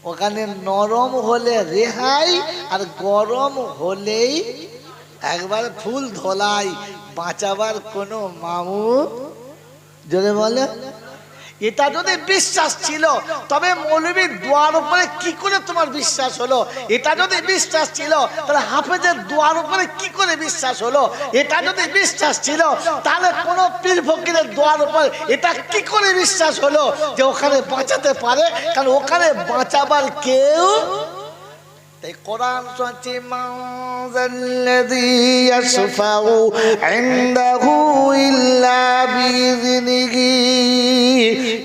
ওখানে নরম হলে রেহাই, আর গরম হলেই একবার ফুল ধোলাই, বাঁচাবার কোনো মামু। জোরে বলে। এটা যদি বিশ্বাস ছিল তবে মৌলবীর দোয়ার উপরে কি করে তোমার বিশ্বাস হলো? এটা যদি বিশ্বাস ছিল তাহলে হাফেজের দোয়ার উপরে কি করে বিশ্বাস হলো? এটা যদি বিশ্বাস ছিল তাহলে কোন পীর ফকিরের দোয়ার উপরে এটা কি করে বিশ্বাস হলো যে ওখানে বাঁচাতে পারে? কারণ ওখানে বাঁচাবার কেউ। তাই কোরআন শুনছি, মাযাল্লাযী ইয়াশফাউ ইনদাহু ইল্লা বিইযনিহি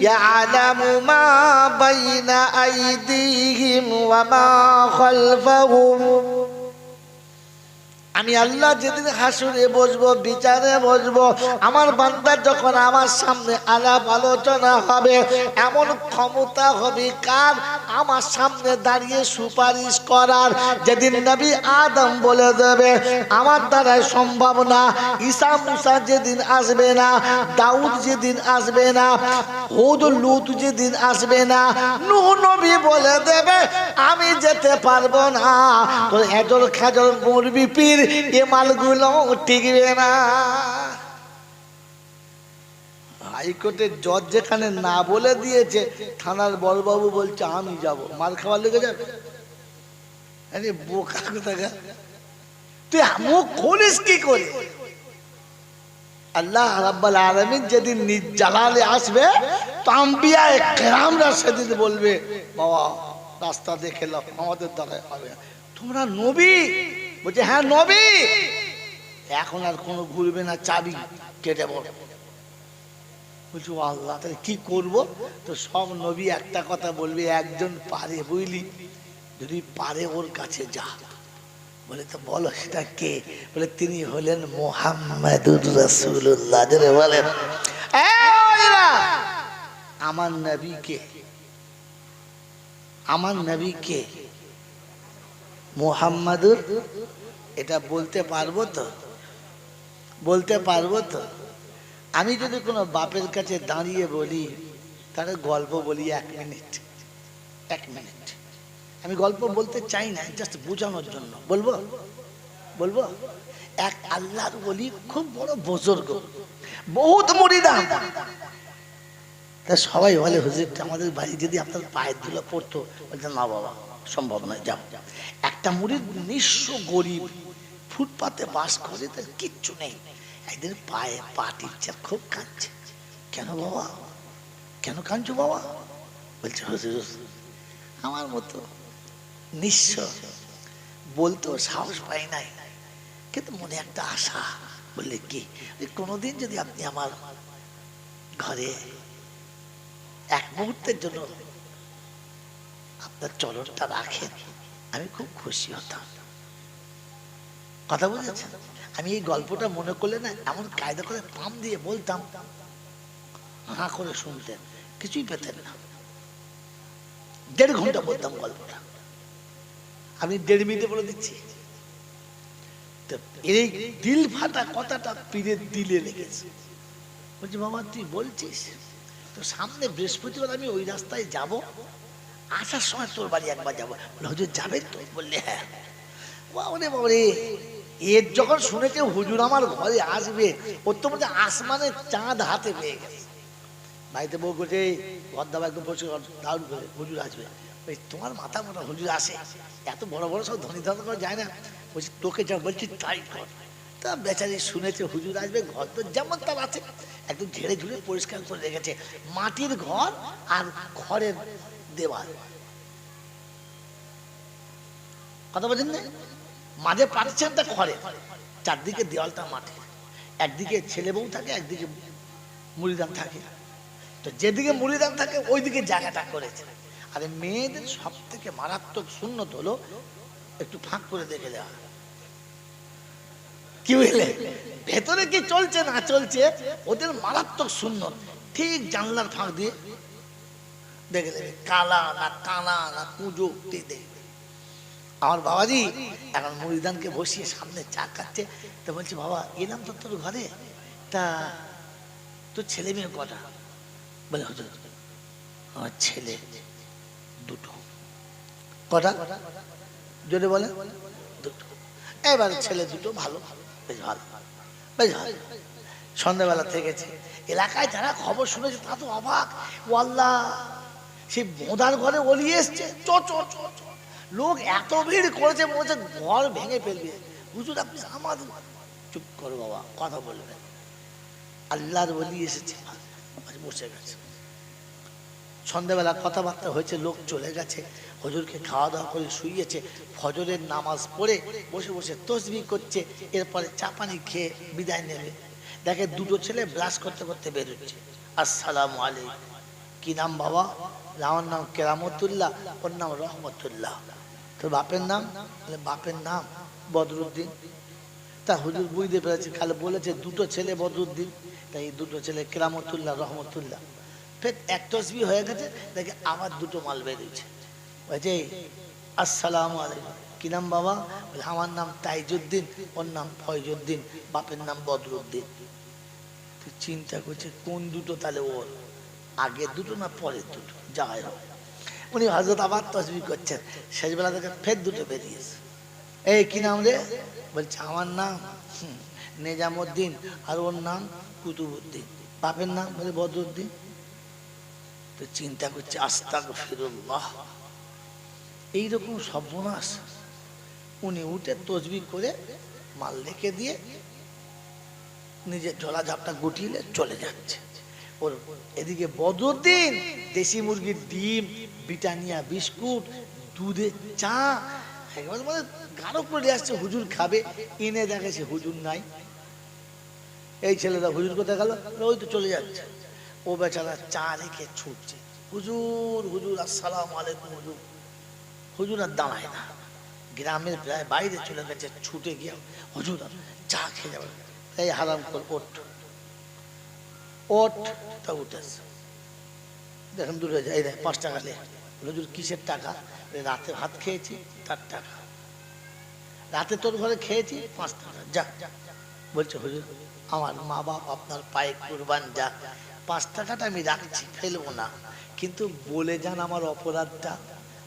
ইয়ালামু মা বাইনা আইদিহিম ওয়া মা খালফাহুম। আমি আল্লাহ যেদিন হাসুরে বসবো, বিচারে বসবো, আমার বান্দার যখন আমার সামনে আলাপ আলোচনা হবে, এমন ক্ষমতা হবে কার? আমার সামনে দাঁড়িয়ে সুপারিশ করার। যেদিন নবী আদম বলে দেবে আমার দ্বারাই সম্ভব না, ঈসা মুসা যেদিন আসবে না, দাউদ যেদিন আসবে না, হুদ লূত যেদিন আসবে না, নূহ নবী বলে দেবে আমি যেতে পারবো না, তো এজল খাজল মুরবি পীর এ মালগুলো টিকবে না। হাইকোর্টের জজ যেখানে না বলে দিয়েছে, থানার বড়বাবু বলছে আমি যাব, মার খাওয়ার লেগে যাবে? আরে বোকা কোথাকার, তুই মুখ খুলিস কি করে? আল্লাহ রাব্বুল আলামিন যেদিন নিজ জালালে আসবে, তো আম্বিয়ায়ে কেরামরা সেদিন বলবে বাবা রাস্তা দেখে লাও, আমাদের দ্বারাই হবে। তোমরা নবী? বলছে হ্যাঁ নবী। এখন আর কোনো ঘুরবে না, চাবি কেটে বল। বলছি আল্লাহ তাহলে কি করব? তো সব নবী একটা কথা বলবে, একজন পারে বুঝলি, যদি পারে ওর কাছে যা। বলে তো বলো সেটা কে? বলে তিনি হলেন মুহাম্মাদুর রাসূলুল্লাহ। যারা বলেন আমার নবী কে? আমার নবী কে? মুহাম্মাদুর। এটা বলতে পারবো তো? বলতে পারবো তো? আমি যদি কোনো বাপের কাছে দাঁড়িয়ে বলি, তাহলে গল্প বলি 1 মিনিট, 1 মিনিট। আমি গল্প বলতে চাই না, জাস্ট বোঝানোর জন্য বলবো। বলবো এক আল্লাহর ওলি, খুব বড় বুজুর্গ, বহুত মুরিদান। তা সবাই বলে হুজুর আমাদের বাড়ি যদি আপনার পায়ের ধুলো পড়তো। বলছে না বাবা সম্ভব নয়, যাও। একটা মুরিদ নিঃস্ব গরিব, ফুটপাতে বাস করে, তার কিচ্ছু নেই। একদিন পায়ে পা টিপছে, খুব কাঁদছে। কেন বাবা, কেন কাঁদছো বাবা? বলছে হুজুর আমার মতো নিঃস্ব, বলতেও সাহস পাই নাই, কিন্তু মনে একটা আশা। বললে কি? কোনোদিন যদি আপনি আমার ঘরে এক মুহূর্তের জন্য আপনার চলনটা রাখেন, আমি খুব খুশি হতাম। কথা বুঝেছেন? আমি এই গল্পটা মনে করলে না, এমন কায়দা করে পাম দিয়ে বলতাম, হাঁ করে শুনতেন, কিছুই পেতেন না। 1.5 ঘন্টা বলতাম গল্পটা, আমি 1.5 মিনিটে বলে দিচ্ছি। এই দিল ফাটা কথাটা পীরের দিলে লেগেছে। বলছি বাবা তুই বলছিস তো, সামনে বৃহস্পতিবার আমি ওই রাস্তায় যাব, আসার সময় তোর বাড়ি একবার যাবো। হুজুর যাবেন তো? বললে হ্যাঁ। বাবারে বাবারে, এর যখন শুনেছে হুজুর আমার ঘরে আসবে, ওর তো মধ্যে আসমানের চাঁদ হাতে পেয়ে গেছে। বাড়িতে বউ করছে ঘর দাবা একদম পরিষ্কার দারুণ করে, হুজুর আসবে। ওই তোমার মাথা মোটা, হুজুর আসে, এত বড় বড় সব ধনী ধনী করে যায় না। বলছি তোকে যা বলছি তাই কর। তা বেচারি শুনেছে হুজুর আসবে, ঘর তো যেমন তার আছে একদম ঝেড়ে ঝুড়ে পরিষ্কার করে রেখেছে, মাটির ঘর আর খড়ের দেওয়াল। কথা বলছেন না? মাঝে পার্টিশনটা খড়ে, চারদিকে দেওয়ালটা মাটি, একদিকে ছেলে বউ থাকে, একদিকে মুড়িদান থাকে। তো যেদিকে মুড়িদান থাকে ওইদিকে জায়গাটা করেছে। আর মেয়েদের সব থেকে মারাত্মক সুন্নত হলো একটু ফাঁক করে দেখে দেওয়া। কি বুঝলে? ভেতরে কি চলছে না চলছে ওদের মারাত্মক সুন্নত। ঠিক জানলার ফাঁক দিয়ে দেখে দেবে, কালা না কানা না কুঁজো দেখবে। আমার বাবাজি এখন মুরিদানকে বসিয়ে সামনে চা খাচ্ছে, তো বলছি বাবা এলাম তো তোর ঘরে, তা তোর ছেলে মেয়ে কটা? বলে হুজুর আমার ছেলে 2টো। কটা জোরে বলে? দুটো। এবার ছেলে দুটো ভালো, বেশ ভালো, বেশ ভালো। সন্ধ্যাবেলা থেকেছে, এলাকায় যারা খবর শুনেছে তা তো অবাক। ও আল্লাহ, সেই বোঁদার ঘরে ওলি এসছে, চ চ চ চ। লোক এত ভিড় করেছে মনে হচ্ছে ঘর ভেঙে ফেলবে। হুজুর আপনি আমাদের, চুপ করো বাবা, কথা বলবেন। আল্লাহর ওলি এসেছে, বসে গেছে। সন্ধ্যাবেলা কথাবার্তা হয়েছে, লোক চলে গেছে, হুজুরকে খাওয়া দাওয়া করে শুইয়েছে। ফজরের নামাজ পড়ে বসে বসে তসবিহ করছে। এরপরে চা পানি খেয়ে বিদায় নেবে। দেখে দুটো ছেলে ব্রাশ করতে করতে বেরোচ্ছে। আসসালামু আলাইকুম। কি নাম বাবা? আমার নাম কেরামতুল্লাহ, ওর নাম রহমতুল্লাহ। তোর বাপের নাম? বাপের নাম বদরুদ্দিন। তা হুজুর বুঝতে পেরেছে, খালি বলেছে দুটো ছেলে বদরুদ্দিন, তাই দুটো ছেলে কেরামতুল্লাহ রহমতুল্লাহ। ফের এক তসবিহ হয়ে গেছে, দেখে আবার দুটো মাল বেরিয়েছে। বলছে আসসালামু আলাইকুম। কি নাম বাবা? বলে আমার নাম তাইজুদ্দিন, ওর নাম ফয়জুদ্দিন, বাপের নাম বদরুদ্দিন। তুই চিন্তা করছে কোন দুটো তাহলে ওর, আগের দুটো না পরের দুটো? যাই হোক, উনি হযরত আবার তসবিহ করছেন, শেষবেলা থেকে ফের দুটো বেরিয়েছে। এই কি নাম রে? বলছে আমার নাম নেজামুদ্দিন, আর ওর নাম কুতুবুদ্দিন। বাপের নাম? বলে বদরুদ্দিন। তো চিন্তা করছে আস্তাগফিরুল্লাহ, এইরকম সর্বনাশ। উনি উঠে তসবিহ করে মাল রেখে দিয়ে নিজের ঝোলাঝাপটা গুটিয়ে চলে যাচ্ছে। ওর এদিকে বদরুদ্দিন দেশি মুরগির ডিম, ব্রিটানিয়া বিস্কুট, দুধের চা একেবারে মানে গাঢ় করে আসছে, হুজুর খাবে। এনে দেখেছে হুজুর নাই। এই ছেলেটা হুজুর কোথায় গেল? ওই তো চলে যাচ্ছে। ও বেচারা চা রেখে ছুটছে, হুজুর হুজুর আসসালামু আলাইকুম হুজুর। হুজুর আর দাঁড়ায় না, গ্রামের প্রায় বাইরে চলে গেছে, ছুটে গিয়ে হুজুর চা খেয়ে যাবে। এই হারাম কর, ওঠ ওঠ। তা উঠেছে, দেখেন দূরে যাই, 5 টাকা নে। হুজুর কিসের টাকা? রাতে ভাত খেয়েছি তার টাকা। রাতে তোর ঘরে খেয়েছি 5 টাকা, যা। বলছে হুজুর আমার মা বাপ আপনার পায়ে কুরবান, যা 5 টাকাটা আমি রাখছি, ফেলবো না, কিন্তু বলে যান আমার অপরাধটা।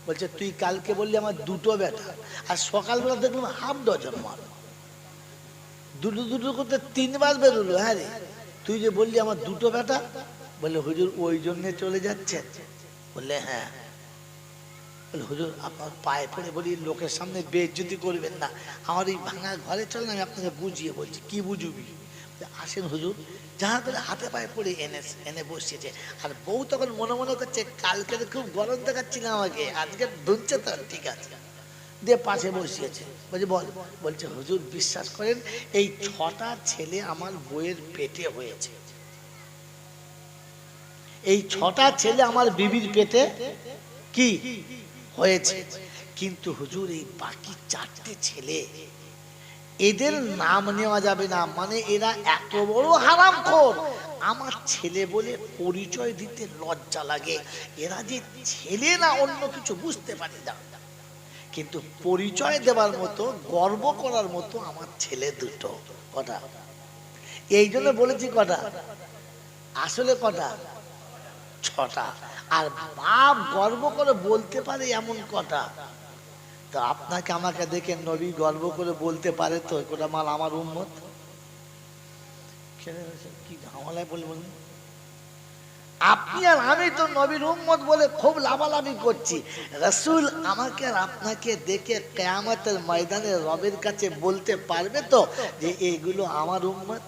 বলছে তুই কালকে বললি আমার দুটো বেটা, আর সকালবেলা দেখলাম হাফ ডজন মাল, দুটো দুটো করতে 3 বার বেরোলো। হ্যাঁ রে, তুই যে বললি আমার দুটো বেটা। বলে হুজুর ওই জন্যে চলে যাচ্ছে? বললে হ্যাঁ। বলে হুজুর আপনার পায়ে পড়ে বলি, লোকের সামনে বেইজ্জতি করবেন না, আমার এই ভাঙা ঘরে চলেন, আমি আপনাকে বুঝিয়ে বলছি। কি বুঝবি? আসেন হুজুর। যাহা করে হাতে পায়ে পড়ে এনে বসিয়েছে। আর বউ তখন মনে মনে করছে কালকে তো খুব গরম দেখাচ্ছিল আমাকে, আজকে ধুচ্ছে তো, ঠিক আছে, দিয়ে পাশে বসিয়েছে। বলছে বল। বলছে হুজুর বিশ্বাস করেন এই 6টা ছেলে আমার বউয়ের পেটে হয়েছে, এই 6টা ছেলে আমার বিবির পেটে কি হয়েছে, কিন্তু হুজুর এই বাকি 4টে ছেলে এদের নাম নেওয়া যাবে না, মানে এরা এত বড় হারামখোর, আমার ছেলে বলে পরিচয় দিতে লজ্জা লাগে। এরা যে ছেলে না অন্য কিছু বুঝতে পারি না, কিন্তু পরিচয় দেওয়ার মতো, গর্ব করার মতো আমার ছেলে দুটো। কটা? এই জন্য বলেছি কটা, আসলে কটা? 6টা। আর বাপ গর্ব করে বলতে পারে এমন কটা। তো আপনাকে আমাকে দেখে নবী গর্ব করে বলতে পারে তো কোটা মাল আমার উম্মত? কি ঝামেলায় বলবেন আপনি আর আমি তো নবীর উম্মত বলে খুব লাভালাভি করছি। রাসূল আমাকে আর আপনাকে দেখে কিয়ামতের ময়দানে রবের কাছে বলতে পারবে তো যে এইগুলো আমার উম্মত?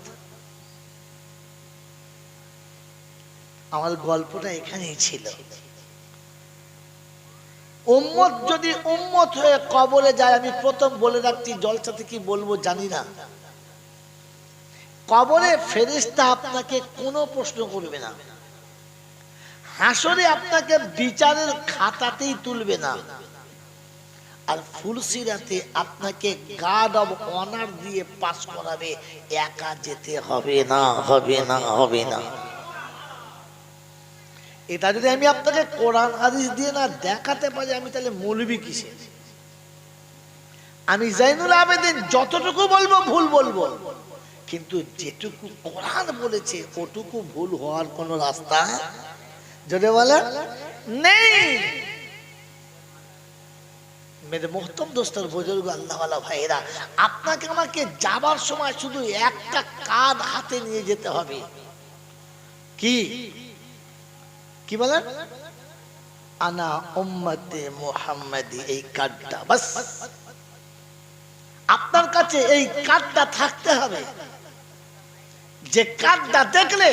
আমার গল্পটা এখানেই ছিল। উম্মত যদি উম্মত হয়ে কবরে যায়, আমি প্রথম বলে রাখছি, জলসাতে কি বলবো জানি না, কবরে ফেরেশতা আপনাকে কোনো প্রশ্ন করবে না, হাসরে আপনাকে বিচারের খাতাতেই তুলবে না, আর ফুলসিরাতে আপনাকে গার্ড অব অনার দিয়ে পাস করাবে, একা যেতে হবে না, হবে না, হবে না। এটা যদি আমি আপনাকে কোরআন হাদিস দিয়ে না দেখাতে পারি, আমি তাহলে মৌলবি কিসে? আমি জাইনুল আবেদিন যতটুকু বলবো ভুল বলবো, কিন্তু যেটুকু কোরআন বলেছে ওটুকু ভুল হওয়ার কোনো রাস্তা যদি বলে নেই। মেরে মোহতম দোস্তর বুজুর্গ আল্লাহওয়ালা ভাইয়েরা, আপনাকে আমাকে যাবার সময় শুধু একটা কার্ড হাতে নিয়ে যেতে হবে। কি কি বলেন? আনা উম্মতে মুহাম্মাদি, এই কার্ডটা বাস আপনার কাছে, এই কার্ডটা থাকতে হবে। যে কার্ডটা দেখলে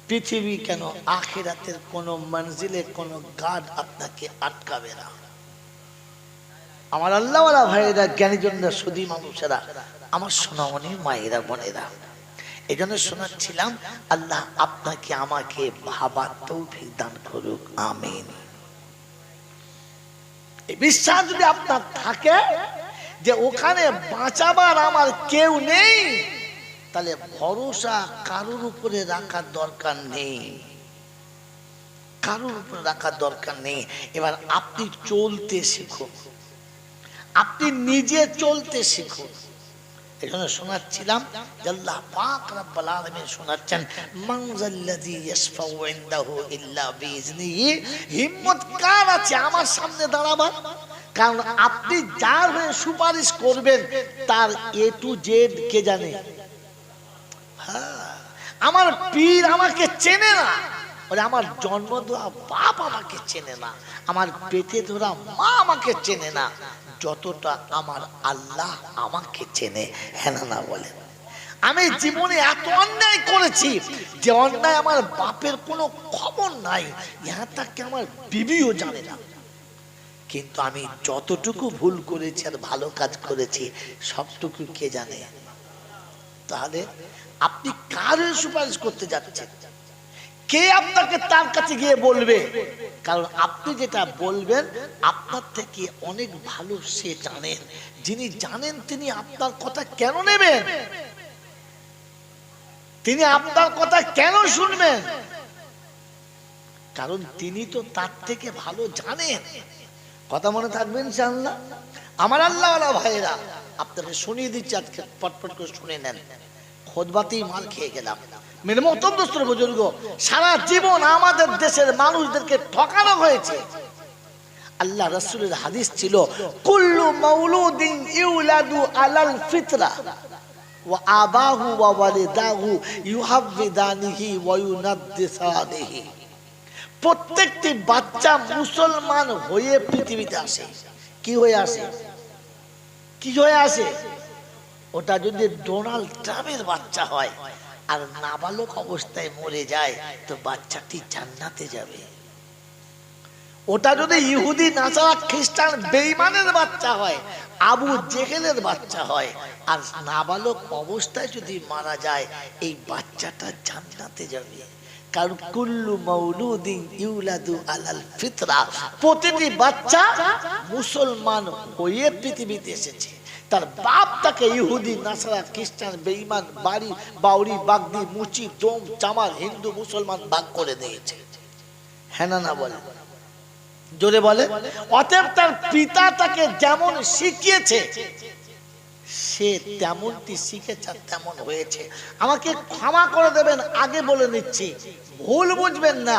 পৃথিবী কেন আখিরাতের কোন মঞ্জিলে কোন গার্ড আপনাকে আটকাবে না। আমার আল্লাহওয়ালা ভাইয়েরা, জ্ঞানীজনরা, সুধী মানুষেরা, আমার সোনামণি মায়েরা, বোনেরা, এই জন্য শোনাচ্ছিলাম, আল্লাহ আপনাকে আমাকে ভাবার তৌফিক দান করুক, আমিন। এই বিশ্বাস যদি আপনার থাকে যে ওখানে বাঁচাবার আমার কেউ নেই, তাহলে ভরসা কারোর উপরে রাখার দরকার নেই, কারোর উপরে রাখার দরকার নেই। এবার আপনি চলতে শিখুন, আপনি নিজে চলতে শিখুন। এই জন্য শোনাচ্ছিলাম, আল্লাহ পাক রব্বুল আলামিন শোনাচ্ছেন, মানজাল্লাযী ইয়াশফাউ ইনদাহু ইল্লা বিইজনিহি, হিম্মত কার আছে আমার সামনে দাঁড়াবার? কারণ আপনি যার হয়ে সুপারিশ করবেন তার এ টু জেড কে জানে? আমার পীর আমাকে চেনে না, আমার জন্ম দেওয়া বাপ আমাকে চেনে না, আমার পেটে ধরা মা আমাকে চেনে না, যতটা আমার আল্লাহ আমাকে চেনে। হ্যাঁ না বলেন? আমি জীবনে এত অন্যায় করেছি যে অন্যায় আমার বাপের কোনো খবর নাই, ইহা তাকে আমার বিবিও জানে না, কিন্তু আমি যতটুকু ভুল করেছি আর ভালো কাজ করেছি সবটুকু কে জানে? তাহলে আপনি কার সুপারিশ করতে যাচ্ছেন? কে আপনাকে তার কাছে গিয়ে বলবে? কারণ আপনি যেটা বলবেন আপনার থেকে অনেক ভালো সে জানেন। যিনি জানেন তিনি আপনার কথা কেন নেবেন? তিনি আপনার কথা কেন শুনবেন? কারণ তিনি তো তার থেকে ভালো জানেন। কথা মনে থাকবে ইনশাআল্লাহ। আমার আল্লাহওয়ালা ভাইয়েরা, আপনাকে শুনিয়ে দিচ্ছি, আজকে পটপট করে শুনে নেন, খুতবাতেই মাল খেয়ে গেলাম। মেরে মোহতরম দোস্তর বুজুর্গ, সারা জীবন আমাদের দেশের মানুষদেরকে ঠকানো হয়েছে। আল্লাহ রাসূলের হাদিস ছিল, কুল্লু মাউলুদিন ইউলাদু আলাল ফিতরা ওয়া আবাহু ওয়া ওয়ালিদাহু ইউহাব্বিদানিহি ওয়া ইউনাদ্দিসানিহি। প্রত্যেকটি বাচ্চা মুসলমান হয়ে পৃথিবীতে আসে। কি হয়ে আসে? কি হয়ে আসে? ওটা যদি ডোনাল্ড ট্রাম্পের বাচ্চা হয় আর নাবালক অবস্থায় মরে যায় তো বাচ্চাটি জান্নাতে যাবে। ওটা যদি ইহুদি, নাসারা, খ্রিস্টান, বেঈমানের বাচ্চা হয়, আবু জেহেলের বাচ্চা হয়, আর নাবালক অবস্থায় যদি মারা যায়, এই বাচ্চাটা জান্নাতে যাবে। কারণ কুল্লু মাউলুদিন ইউলাদু আলাল ফিতরা, প্রতিটি বাচ্চা মুসলমান হয়ে পৃথিবীতে এসেছে। তার বাপ তাকে ইহুদি, নাসারা, খ্রিস্টান, বেঈমান, বাড়ি বাউরি, বাগদি, মুচি, দম, চামার, হিন্দু, মুসলমান ভাগ করে দিয়েছে। হ্যাঁ না বলে? জোরে বলে। অতএব তার পিতা তাকে যেমন শিখিয়েছে সে তেমনটি শিখেছে, তেমন হয়েছে। আমাকে ক্ষমা করে দেবেন, আগে বলে নিচ্ছি, ভুল বুঝবেন না,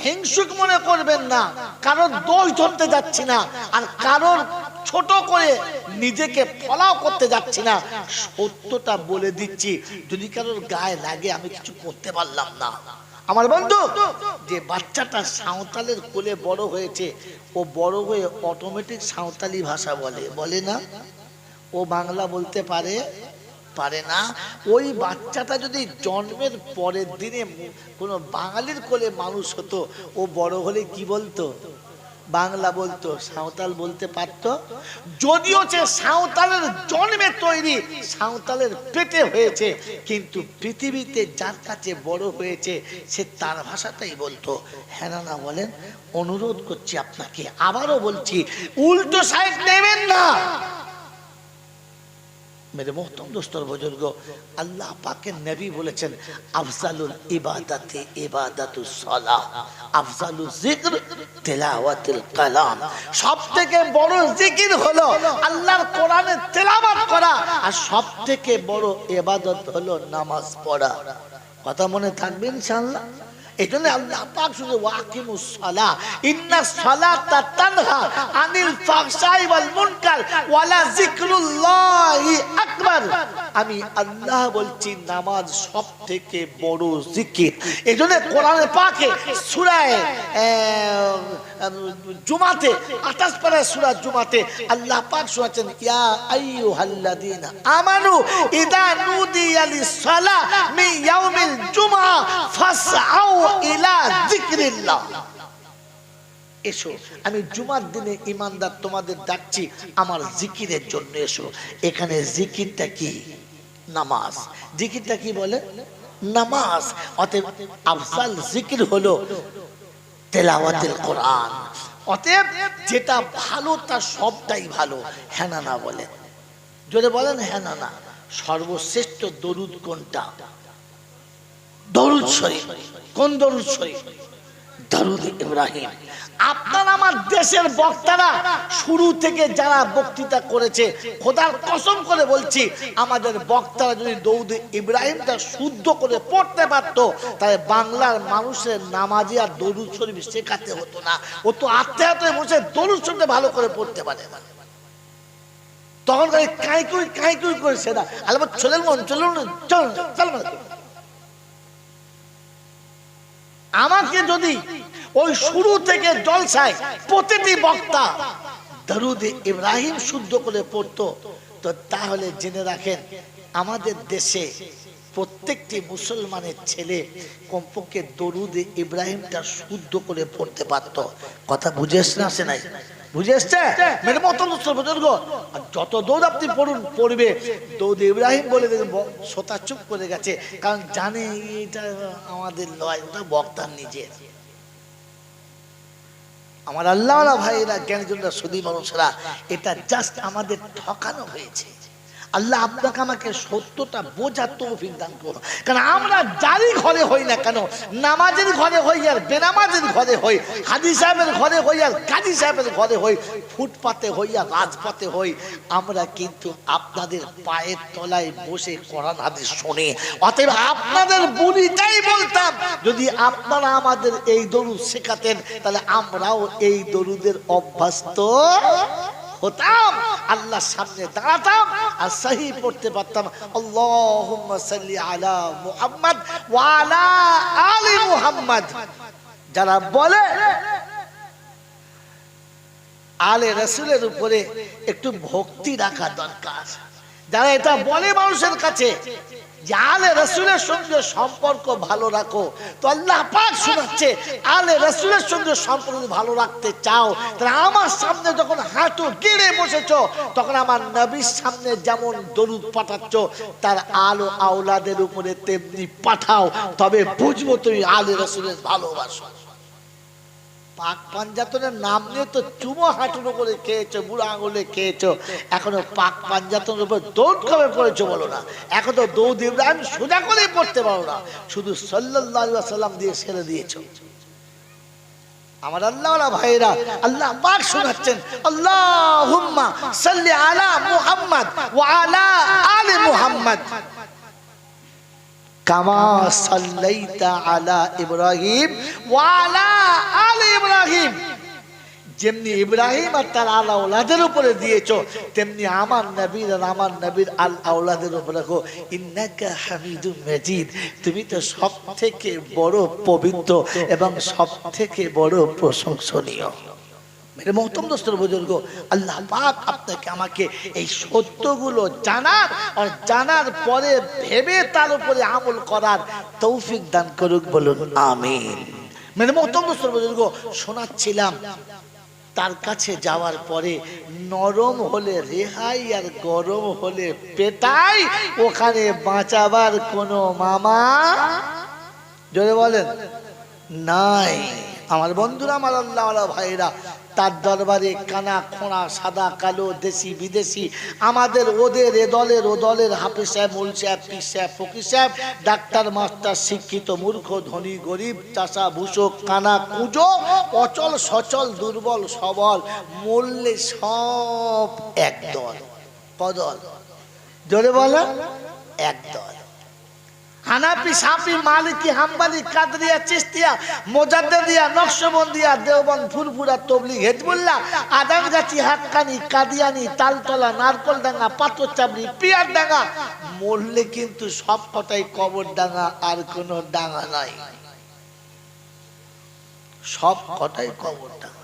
হিংসুক মনে করবেন না, কারোর দোষ ধরতে যাচ্ছি না, আর কারোর ছোট করে নিজেকে ফলাও করতে যাচ্ছি না, সত্যটা বলে দিচ্ছি। যদি কারোর গায়ে লাগে আমি কিছু করতে পারলাম না। আমার বন্ধু, যে বাচ্চাটা সাঁওতালের কোলে বড় হয়েছে, ও বড় হয়ে অটোমেটিক সাঁওতালি ভাষা বলে, বলে না? ও বাংলা বলতে পারে? পারে না। ওই বাচ্চাটা যদি জন্মের পরের দিনে কোনো বাঙালির কোলে মানুষ হতো, ও বড় হলে কি বলতো? বাংলা বলতো, সাঁওতাল বলতে পারতো। যদিও সে সাঁওতালের জন্মে তৈরি, সাঁওতালের পেটে হয়েছে, কিন্তু পৃথিবীতে যার কাছে বড় হয়েছে সে তার ভাষাটাই বলতো। হ্যাঁ না বলেন? অনুরোধ করছি আপনাকে, আবারও বলছি, উল্টো সাইড নেবেন না। मेरे मोहतरम दोस्तों बुजुर्गो, अल्लाह पाक के नबी बोलेছেন, अफजलुल इबादते इबादतुस सलाह, अफजलुल जिक्र तिलावतुल कलाम। সবথেকে বড় জিকির হলো আল্লাহর কোরআনের তেলাওয়াত করা, আর সবথেকে বড় ইবাদত হলো নামাজ পড়া। কথা মনে থাকবে ইনশাআল্লাহ। এই জন্য আল্লাহ পাক শুধু ওয়াকিমুস সালাহ ইন্নাস সালাতা তানহা আনিল ফাহশাই ওয়াল মুনকার ওয়ালা যিকরুল্লাহি আকবার। আমি আল্লাহ বলছি নামাজ সবথেকে বড় জিকির। এই জন্য কোরআনে পাকে সূরা জুমাতে 28 পারা সূরা জুমাতে আল্লাহ পাক শোনাচ্ছেন ইয়া আইয়ুহাল্লাযীনা আমানু ইযা নুদিয়া লিস-সালাহ মিন ইয়াউমিল জুমআ ফাসআউ ইলা যিকরিল্লাহ। এসো, আমি জুমার দিনে ইমানদার তোমাদের ডাকছি আমার জিকিরের জন্য এসো। এখানে জিকিরটা কি? নামাজ। জিকিরটা কি বলে? নামাজ। অতএব আফজাল জিকির হলো তেলাওয়াতুল কোরআন। অতএব যেটা ভালো তার সবটাই ভালো। হ্যাঁ না না বলে, জোরে বলেন হ্যাঁ না না। সর্বশ্রেষ্ঠ দরুদ কোনটা? দরুদ শরীফ। কোন দরুদ শরীফ? দরুদ ইব্রাহিম। আপনার আমার দেশের বক্তারা শুরু থেকে যারা বক্তৃতা করেছে, খোদার কসম করে বলছি, আমাদের বক্তারা যদি দরুদ ইব্রাহিমটা শুদ্ধ করে পড়তে পারত, তাহলে বাংলার মানুষের নামাজি আর দরুদ শরীফ শেখাতে হতো না। ও তো আত্মে আত্মে বসে দরুদ শরীফ ভালো করে পড়তে পারে না। তখন কাঁই করেছে না, আল্লাহ চলেন মন চলুন চল চল। আমাকে যদি ওই শুরু থেকে জলসায় প্রতিটি বক্তা দরুদ ইব্রাহিম শুদ্ধ করে পড়তো, তো তাহলে জেনে রাখেন আমাদের দেশে প্রত্যেকটি মুসলমানের ছেলে কমপক্ষে দরুদ ইব্রাহিমটা শুদ্ধ করে পড়তে পারত। কথা বুঝে আসছে না? আসে নাই? বুঝে আসছে? মেরে মতো বুজুর্গ, যত দৌড় আপনি পড়ুন পড়বে দরুদ ইব্রাহিম বলে দেখবেন শ্রোতা চুপ করে গেছে, কারণ জানে এটা আমাদের লয়, ওটা বক্তার নিজের। আমার আল্লাহওয়ালা ভাইয়েরা, জ্ঞানীজনরা, সুধী মানুষরা, এটা জাস্ট আমাদের ঠকানো হয়েছে। আল্লাহ আপনাকে আমাকে সত্যটা বোঝার তৌফিক দান করুন। কারণ আমরা যারই ঘরে হই না কেন, নামাজের ঘরে হই আর বেনামাজের ঘরে হই, হাজি সাহেবের ঘরে হই আর কাজী সাহেবের ঘরে হই, ফুটপাতে হই আর রাজপথে হই, আমরা কিন্তু আপনাদের পায়ের তলায় বসে কোরআন হাদিস শুনি। অতএব আপনাদের বুনিটাই বলতাম, যদি আপনারা আমাদের এই দরুদ শেখাতেন তাহলে আমরাও এই দরুদের অভ্যস্ত হতাম, আল্লাহর সামনে দাঁড়াতাম আর সহি পড়তে পারতাম। আল্লাহুম্মা সাল্লি আলা মুহাম্মদ ওয়া আলা আলি মুহাম্মদ। যারা বলে আলে রাসূলের উপরে একটু ভক্তি রাখা দরকার, যারা এটা বলে মানুষের কাছে যে আলে রাসূলের সঙ্গে সম্পর্ক ভালো রাখো, তো আল্লাহ পাক শোনাচ্ছে আলে রাসূলের সঙ্গে সম্পর্ক ভালো রাখতে চাও, তাহলে আমার সামনে যখন হাঁটু গেড়ে বসেছো, তখন আমার নবীর সামনে যেমন দরুদ পাঠাচ্ছ, তার আলো আওলাদের উপরে তেমনি পাঠাও, তবে বুঝবো তুমি আলে রাসূলের ভালোবাসো। পাক পাঞ্জাতনের নাম নিয়ে তো চুমো হাঁটুর উপরে খেয়েছো, বুড়ো আঙুলে খেয়েছো, এখনো পাক পাঞ্জাতনের উপর দৌড় কবে পড়েছো বলো না। এখন তো দরুদ ইব্রাহিম সোজা করে পড়তে পারো না, শুধু সাল্লাল্লাহু আলাইহি ওয়াসাল্লাম দিয়ে ছেড়ে দিয়েছো। আমার আল্লাহওয়ালা ভাইরা, আল্লাহ পাক শোনাচ্ছেন আল্লাহুম্মা সাল্লি আলা মুহাম্মদ ওয়া আলা আলি মুহাম্মদ কামা সাল্লাইতা আলা ইব্রাহিম ওয়া আলা আলি ইব্রাহিম। যেমনি ইব্রাহিম আর তার আল আওলাদের উপরে দিয়েছো, তেমনি আমার নবীর আর আমার নবীর আল আওলাদের উপরে রাখো। ইন্নাকা হামিদুম মাজিদ, তুমি তো সব থেকে বড় পবিত্র এবং সব থেকে বড় প্রশংসনীয়। মেরে মোহতরম দোস্তর বুজুর্গ, আল্লাহ পাক আপনাকে আমাকে এই সত্যগুলো জানার আর জানার পরে ভেবে তার উপরে আমল করার তৌফিক দান করুক, বলুন আমিন। মেরে মোহতরম দোস্তর বুজুর্গ, শোনাচ্ছিলাম তার কাছে যাওয়ার পরে নরম হলে রেহাই আর গরম হলে পেটাই, ওখানে বাঁচাবার কোনো মামা জোরে বলেন নাই। আমার বন্ধুরা, আমার আল্লাহওয়ালা ভাইরা, তার দরবারে কানা খোঁড়া সাদা কালো দেশি বিদেশি আমাদের ওদের এ দলের ও দলের হাফেজ সাহেব, মুল সাহেব, পীর সাহেব, ফকির সাহেব, ডাক্তার মাস্টার, শিক্ষিত মূর্খ, ধনী গরিব, চাষা ভূষক, কানা কুঁজো, অচল সচল, দুর্বল সবল, মূল্যে সব একদল। কদল জোরে বলে একদল। হানাফি, সাফি, মালিকি, হাম্বলি, কাদরিয়া, চিশতিয়া, মোজাদ্দেদিয়া, নকশবন্দিয়া, দেওবন্দ, ফুরফুরা, তবলিগ, হিজবুল্লাহ, আদানগাছি, হাক্কানি, কাদিয়ানি, তালতলা, নারকলডাঙ্গা, পাথরচাবড়ি, পিয়ারডাঙ্গা, মরলে কিন্তু সব কটাই কবরডাঙ্গা, আর কোনো ডাঙ্গা নাই, সব কটাই কবরডাঙ্গা।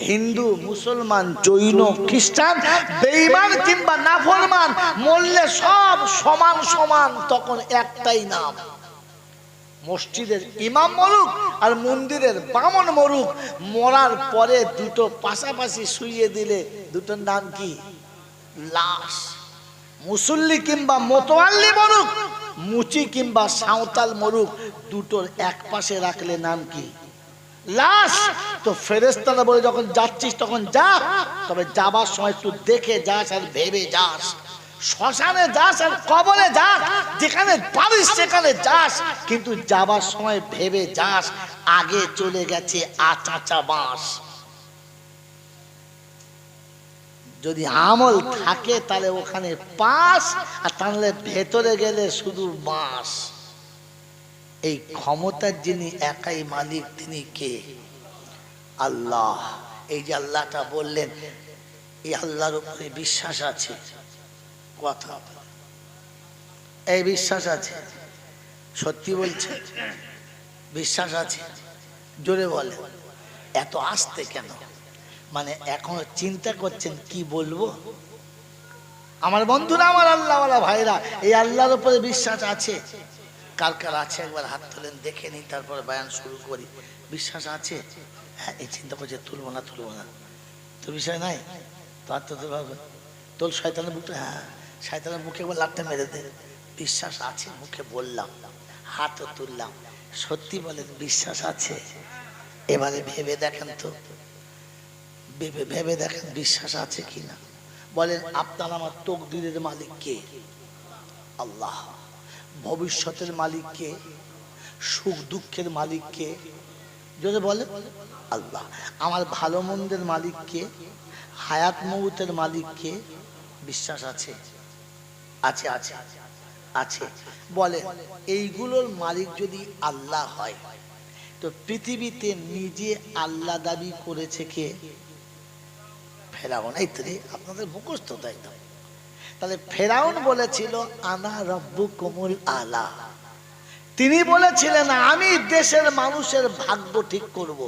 হিন্দু, মুসলমান, জৈন, খ্রিস্টান, বেঈমান কিংবা নাফরমান মরলে সব সমান সমান, তখন একটাই নাম। মসজিদের ইমাম মরুক আর মন্দিরের বামন মরুক, মরার পরে দুটো পাশাপাশি শুইয়ে দিলে দুটোর নাম কি? লাশ। মুসল্লি কিংবা মোতোয়াল্লি মরুক, মুচি কিংবা সাঁওতাল মরুক, দুটোর এক পাশে রাখলে নাম কি? লাশ। তো ফেরেশতারা বলে যখন যাচ্ছিস তখন যা, তবে যাবার সময় একটু দেখে যাস আর ভেবে যাস। শ্মশানে যাস আর কবরে যাস, যেখানে পারিস সেখানে যাস, কিন্তু যাবার সময় ভেবে যাস আগে চলে গেছে আচাচা বাঁশ। যদি আমল থাকে তাহলে ওখানে পাস, আর তাহলে ভেতরে গেলে শুধু বাঁশ। এই ক্ষমতার যিনি একাই মালিক, তিনি কে? আল্লাহ। এই যে আল্লাহটা বললেন, এই আল্লাহর উপরে বিশ্বাস আছে? কথা এই বিশ্বাস আছে? সত্যি বলছে? বিশ্বাস আছে? জোরে বলে। এত আস্তে কেন? মানে এখনো চিন্তা করছেন কি বলবো? আমার বন্ধুরা, আমার আল্লাহওয়ালা ভাইরা, এই আল্লাহর উপরে বিশ্বাস আছে? কার কার আছে একবার হাত তোলেন, দেখে নিই, তারপরে বয়ান শুরু করি। বিশ্বাস আছে? হ্যাঁ, এই চিন্তা করছে তুলবো না তুলবো না, তোর বিষয় নাই তো, আর তো তোর শয়তানের বুকটা, হ্যাঁ শয়তানের মুখে একবার লাটটা মেরে দে। বিশ্বাস আছে মুখে বললাম, হাতও তুললাম। সত্যি বলেন বিশ্বাস আছে? এবারে ভেবে দেখেন তো, ভেবে দেখেন বিশ্বাস আছে কিনা। বলেন আপনার আমার তকদিরের মালিক কে? আল্লাহ। ভবিষ্যতের মালিক কে? সুখ দুঃখের মালিক কে? যদি বলে আল্লাহ। আমার ভালো মন্দের মালিক কে? হায়াত মৌতের মালিক কে? বিশ্বাস আছে? আছে আছে আছে। বলে এইগুলোর মালিক যদি আল্লাহ হয়, তো পৃথিবীতে নিজে আল্লাহ দাবি করেছে কে? ফেরাউন। এই তো আপনাদের মুখস্থ তাই তো। তাহলে ফেরাউন বলেছিল আনা রব্বুকুমুল আলা। তিনি বলেছিলেন আমি দেশের মানুষের ভাগ্য ঠিক করব,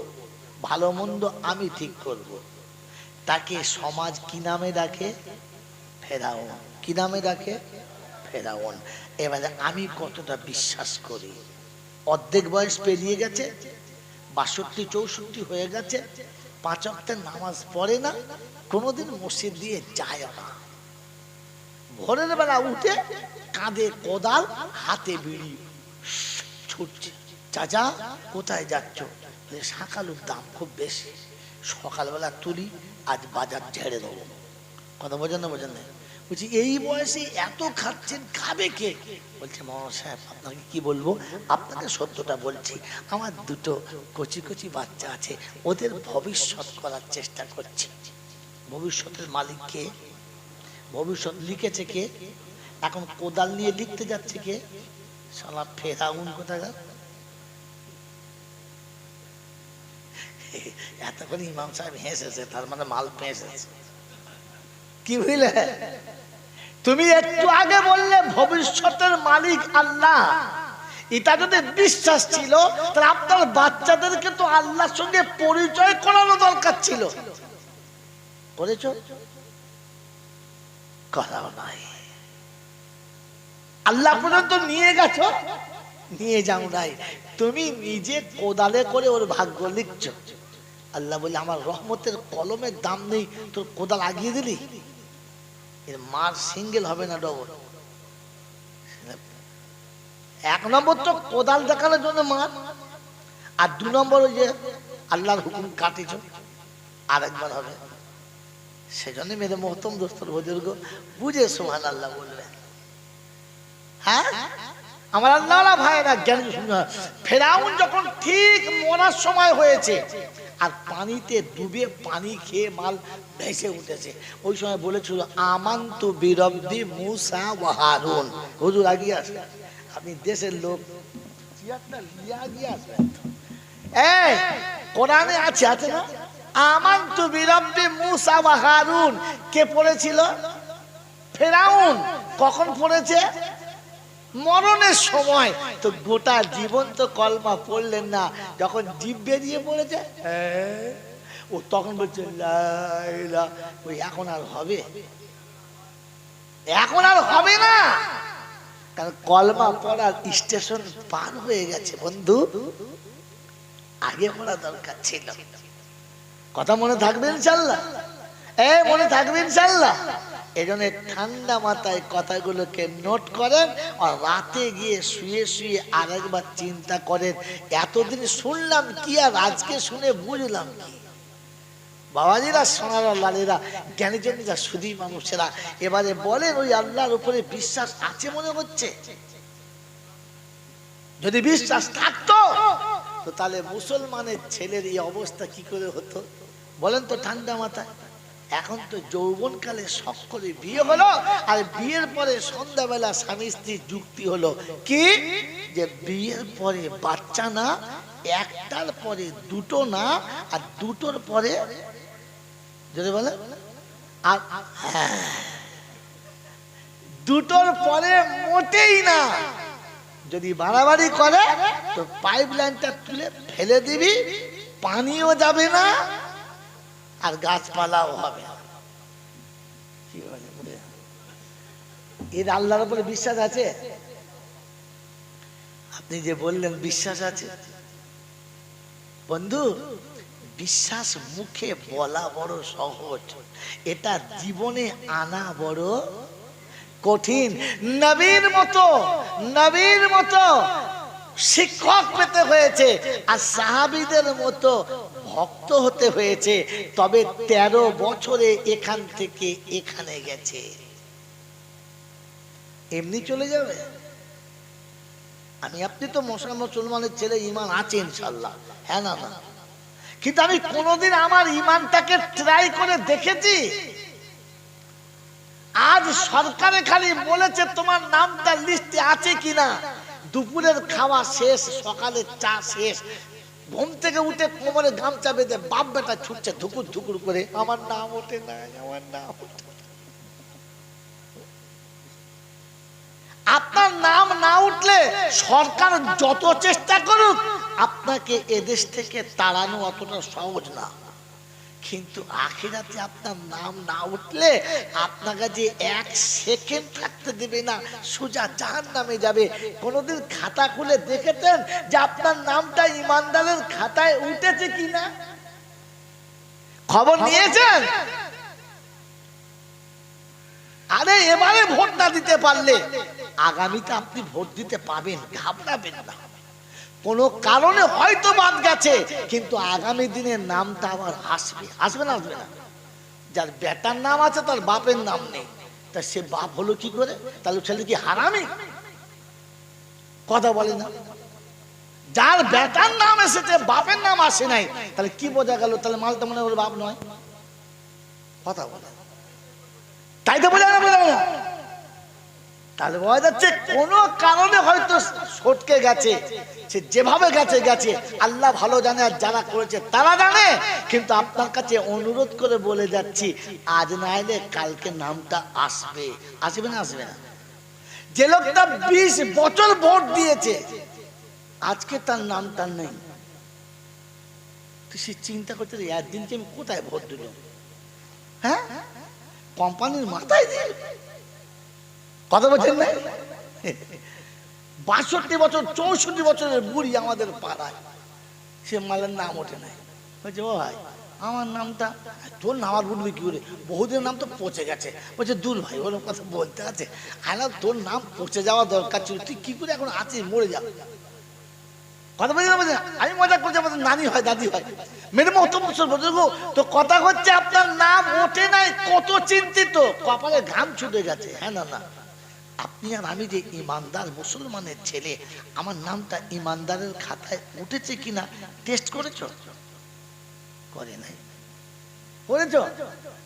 ভালো মন্দ আমি ঠিক করব। তাকে সমাজ কি নামে ডাকে? ফেরাউন। কি নামে ডাকে? ফেরাউন। এবারে আমি কতটা বিশ্বাস করি? অর্ধেক বয়স পেরিয়ে গেছে, 62-64 হয়ে গেছে, 5 ওয়াক্তের নামাজ পড়ে না, কোনোদিন মসজিদ দিয়ে যায় না। ভোরের বেলা উঠে কাঁধে কোদাল, হাতে বিড়ি, ছুটছে। চাচা কোথায় যাচ্ছ? শাকালুর দাম খুব বেশি, সকালবেলা তুলি, আজ বাজার ঝেড়ে দেবো। কথা বোঝেন না? বোঝেন না? বলছি এই বয়সে এত খাচ্ছেন, খাবে কে? বলছে মামা সাহেব আপনাকে কি বলবো, আপনাকে সত্যটা বলছি, আমার দুটো কচি কচি বাচ্চা আছে, ওদের ভবিষ্যৎ করার চেষ্টা করছি। ভবিষ্যতের মালিক কে? ভবিষ্যৎ লিখেছে কে? এখন কোদাল নিয়ে লিখতে যাচ্ছে কে? শালা ফেরাউন কোথাকার। এতক্ষণ ইমাম সাহেব হেসেছে, তার মানে মাল পেয়েছে। কি বুঝলে? তুমি একটু আগে বললে ভবিষ্যতের মালিক আল্লাহ, এটা যদি বিশ্বাস ছিল তাহলে আপনার বাচ্চাদেরকে তো আল্লাহর সঙ্গে পরিচয় করানো দরকার ছিল। করেছো? করাও নাই। আল্লাহ পর্যন্ত নিয়ে গেছো, নিয়ে যাও নাই। তুমি নিজে কোদালে করে ওর ভাগ্য লিখছো। আল্লাহ বলে আমার রহমতের কলমের দাম নেই, তোর কোদাল আগিয়ে দিলি। এর মার সিঙ্গেল হবে না, ডবল। 1 নম্বর তো কোদাল দেখানোর জন্য মার, আর 2 নম্বর ওই যে আল্লাহর হুকুম কাটিছ, আরেকবার হবে। সেজন্য মেরে মহতম দোস্তর বুজুর্গ বুঝে সুবহানাল্লাহ বলবে। হ্যাঁ আমার আল্লাহওয়ালা ভাইরা জ্ঞান। ফেরাউন যখন ঠিক মরার সময় হয়েছে আর পানিতে ডুবে পানি খেয়ে মাল ভেসে উঠেছে, ওই সময় বলেছিল আমান্তু বিরব্বি মুসা ওয়া হারুন। হুজুর আগিয়ে আসে, আপনি দেশের লোক এই কোরআনে আছে আছে না, আমানতু বিরাব্বি মুসা ওয়া হারুন, কে পড়েছিল? ফেরাউন। কখন পড়েছে? মরণের সময়। তো গোটা জীবন তো কলমা পড়লেন না, যখন জিভ বেরিয়ে পড়েছে ও তখন বলছে লা ইলাহা, ওই এখন আর হবে? এখন আর হবে না, কারণ কলমা পড়ার স্টেশন পার হয়ে গেছে বন্ধু, আগে পড়া দরকার ছিল। কথা মনে থাকবে ইনশাআল্লাহ? মনে থাকবে ইনশাআল্লাহ? এই জন্য ঠান্ডা মাথায় কথাগুলোকে নোট করেন, আর রাতে গিয়ে শুয়ে শুয়ে আরেকবার চিন্তা করেন, এতদিন শুনলাম কি আর আজকে শুনে বুঝলাম কি? বাবাজিরা, সোনারা, লালেরা, জ্ঞানীজনীরা, সুধী মানুষেরা, এবারে বলেন ওই আল্লাহর উপরে বিশ্বাস আছে মনে হচ্ছে? যদি বিশ্বাস থাকতো তো তাহলে মুসলমানের ছেলের এই অবস্থা কি করে হতো বলেন তো ঠান্ডা মাথায়? এখন তো যৌবনকালে শখ করে বিয়ে হলো, আর বিয়ের পরে সন্ধ্যাবেলা স্বামী স্ত্রীর যুক্তি হলো কি, যে বিয়ের পরে বাচ্চা না, একটার পরে দুটো না, আর দুটোর পরে যদি বলে আর দুটোর পরে মোটেই না। যদি বাড়াবাড়ি করে তো পাইপ লাইনটা তুলে ফেলে দিবি, পানিও যাবে না আর গাছপালাও হবে না। কি বলে এর আল্লাহর উপরে বিশ্বাস আছে? আপনি যে বললেন বিশ্বাস আছে, বন্ধু বিশ্বাস মুখে বলা বড় সহজ, এটা জীবনে আনা বড় কঠিন। নবীর মতো শিক্ষক পেতে হয়েছে, আর সাহাবীদের মতো ভক্ত হতে হয়েছে, তবে 13 বছরে এখান থেকে এখানে গেছে। এমনি চলে যাবে? আমি আপনি তো মুসলমানের ছেলে, ইমান আছে ইনশাআল্লাহ, হ্যাঁ না না, কিন্তু আমি কোনোদিন আমার ইমানটাকে ট্রাই করে দেখেছি? আজ সরকারে খালি বলেছে তোমার নামটা লিস্টে আছে কিনা, দুপুরের খাওয়া শেষ, সকালের চা শেষ, ঘুম থেকে উঠে কোমরে গামছা বেঁধে বাপ বেটা ছুটছে ধুকুর ধুকুর করে, আমার নাম ওঠে না, আমার নাম ওঠে। আপনার নাম না উঠলে সরকার যত চেষ্টা করুক আপনাকে এদেশ থেকে তাড়ানো অতটা সহজ না, কিন্তু আখিরাতে আপনার নাম না উঠলে আপনাকে যে 1 সেকেন্ড থাকতে দেবে না, সোজা জাহান্নামে যাবে। কোনোদিন খাতা খুলে দেখেছেন যে আপনার নামটা ইমানদারের খাতায় উঠেছে কিনা? খবর নিয়েছেন? আরে এবারে ভোট না দিতে পারলে আগামীতে আপনি ভোট দিতে পাবেন, ঘাবড়াবেন না। কোন কারণে হয়তো বাদ গেছে, কিন্তু আগামী দিনের নামটা আবার আসবে, আসবে না আসবে না? যার বেটার নাম আছে তার বাপের নাম নেই, তা সে বাপ হলো কি করে? তাহলে ছেলে কি হারামি? কথা বলে না? যার বেটার নাম এসেছে বাপের নাম আসে নাই, তাহলে কি বোঝা গেল? তাহলে মালটা মনে হলো বাপ নয়। কথা বলে তাই তো বোঝা না? তাহলে বোঝা যাচ্ছে কোন কারণে হয়তো সটকে গেছে, সে যেভাবে গেছে আল্লাহ ভালো জানে, আর যারা করেছে তারা জানে। কিন্তু আপনার কাছে অনুরোধ করে বলে যাচ্ছি, আজ না এলে কালকে নামটা আসবে। আসবে না আসবে না? যে লোকটা 20 বছর ভোট দিয়েছে আজকে তার নামটা নেই, তো সে চিন্তা করছে একদিনকে আমি কোথায় ভোট দিল? হ্যাঁ, কোম্পানির মাথায় দিয়ে কথা বলছেন না? 62 বছর 64 বছরের বুড়ি আমাদের পাড়ায়, সে মালের নাম ওঠে নাই। বলছে ও ভাই আমার নামটা, তোর নাম আর উঠবে কি করে? বহুদিনের নাম তো পচে গেছে। বলছে দূর ভাই, ওর কথা বলতে আছে, আরে তোর নাম পচে যাওয়া দরকার ছিল, তুই কি করে এখন আছিস, মরে যাবে। কথা বলছি না? বলছে আমি মজা করছি, আমাদের নানি হয় দাদি হয়, মেরে মতো বছর বুঝবো তো। কথা হচ্ছে আপনার নাম ওঠে নাই, কত চিন্তিত, কপালে ঘাম ছুটে গেছে। হ্যাঁ না না, আপনি আর আমি যে ইমানদার মুসলমানের ছেলে, আমার নামটা ইমানদারের খাতায় উঠেছে কিনা টেস্ট করেছ? করে নাই। করেছ?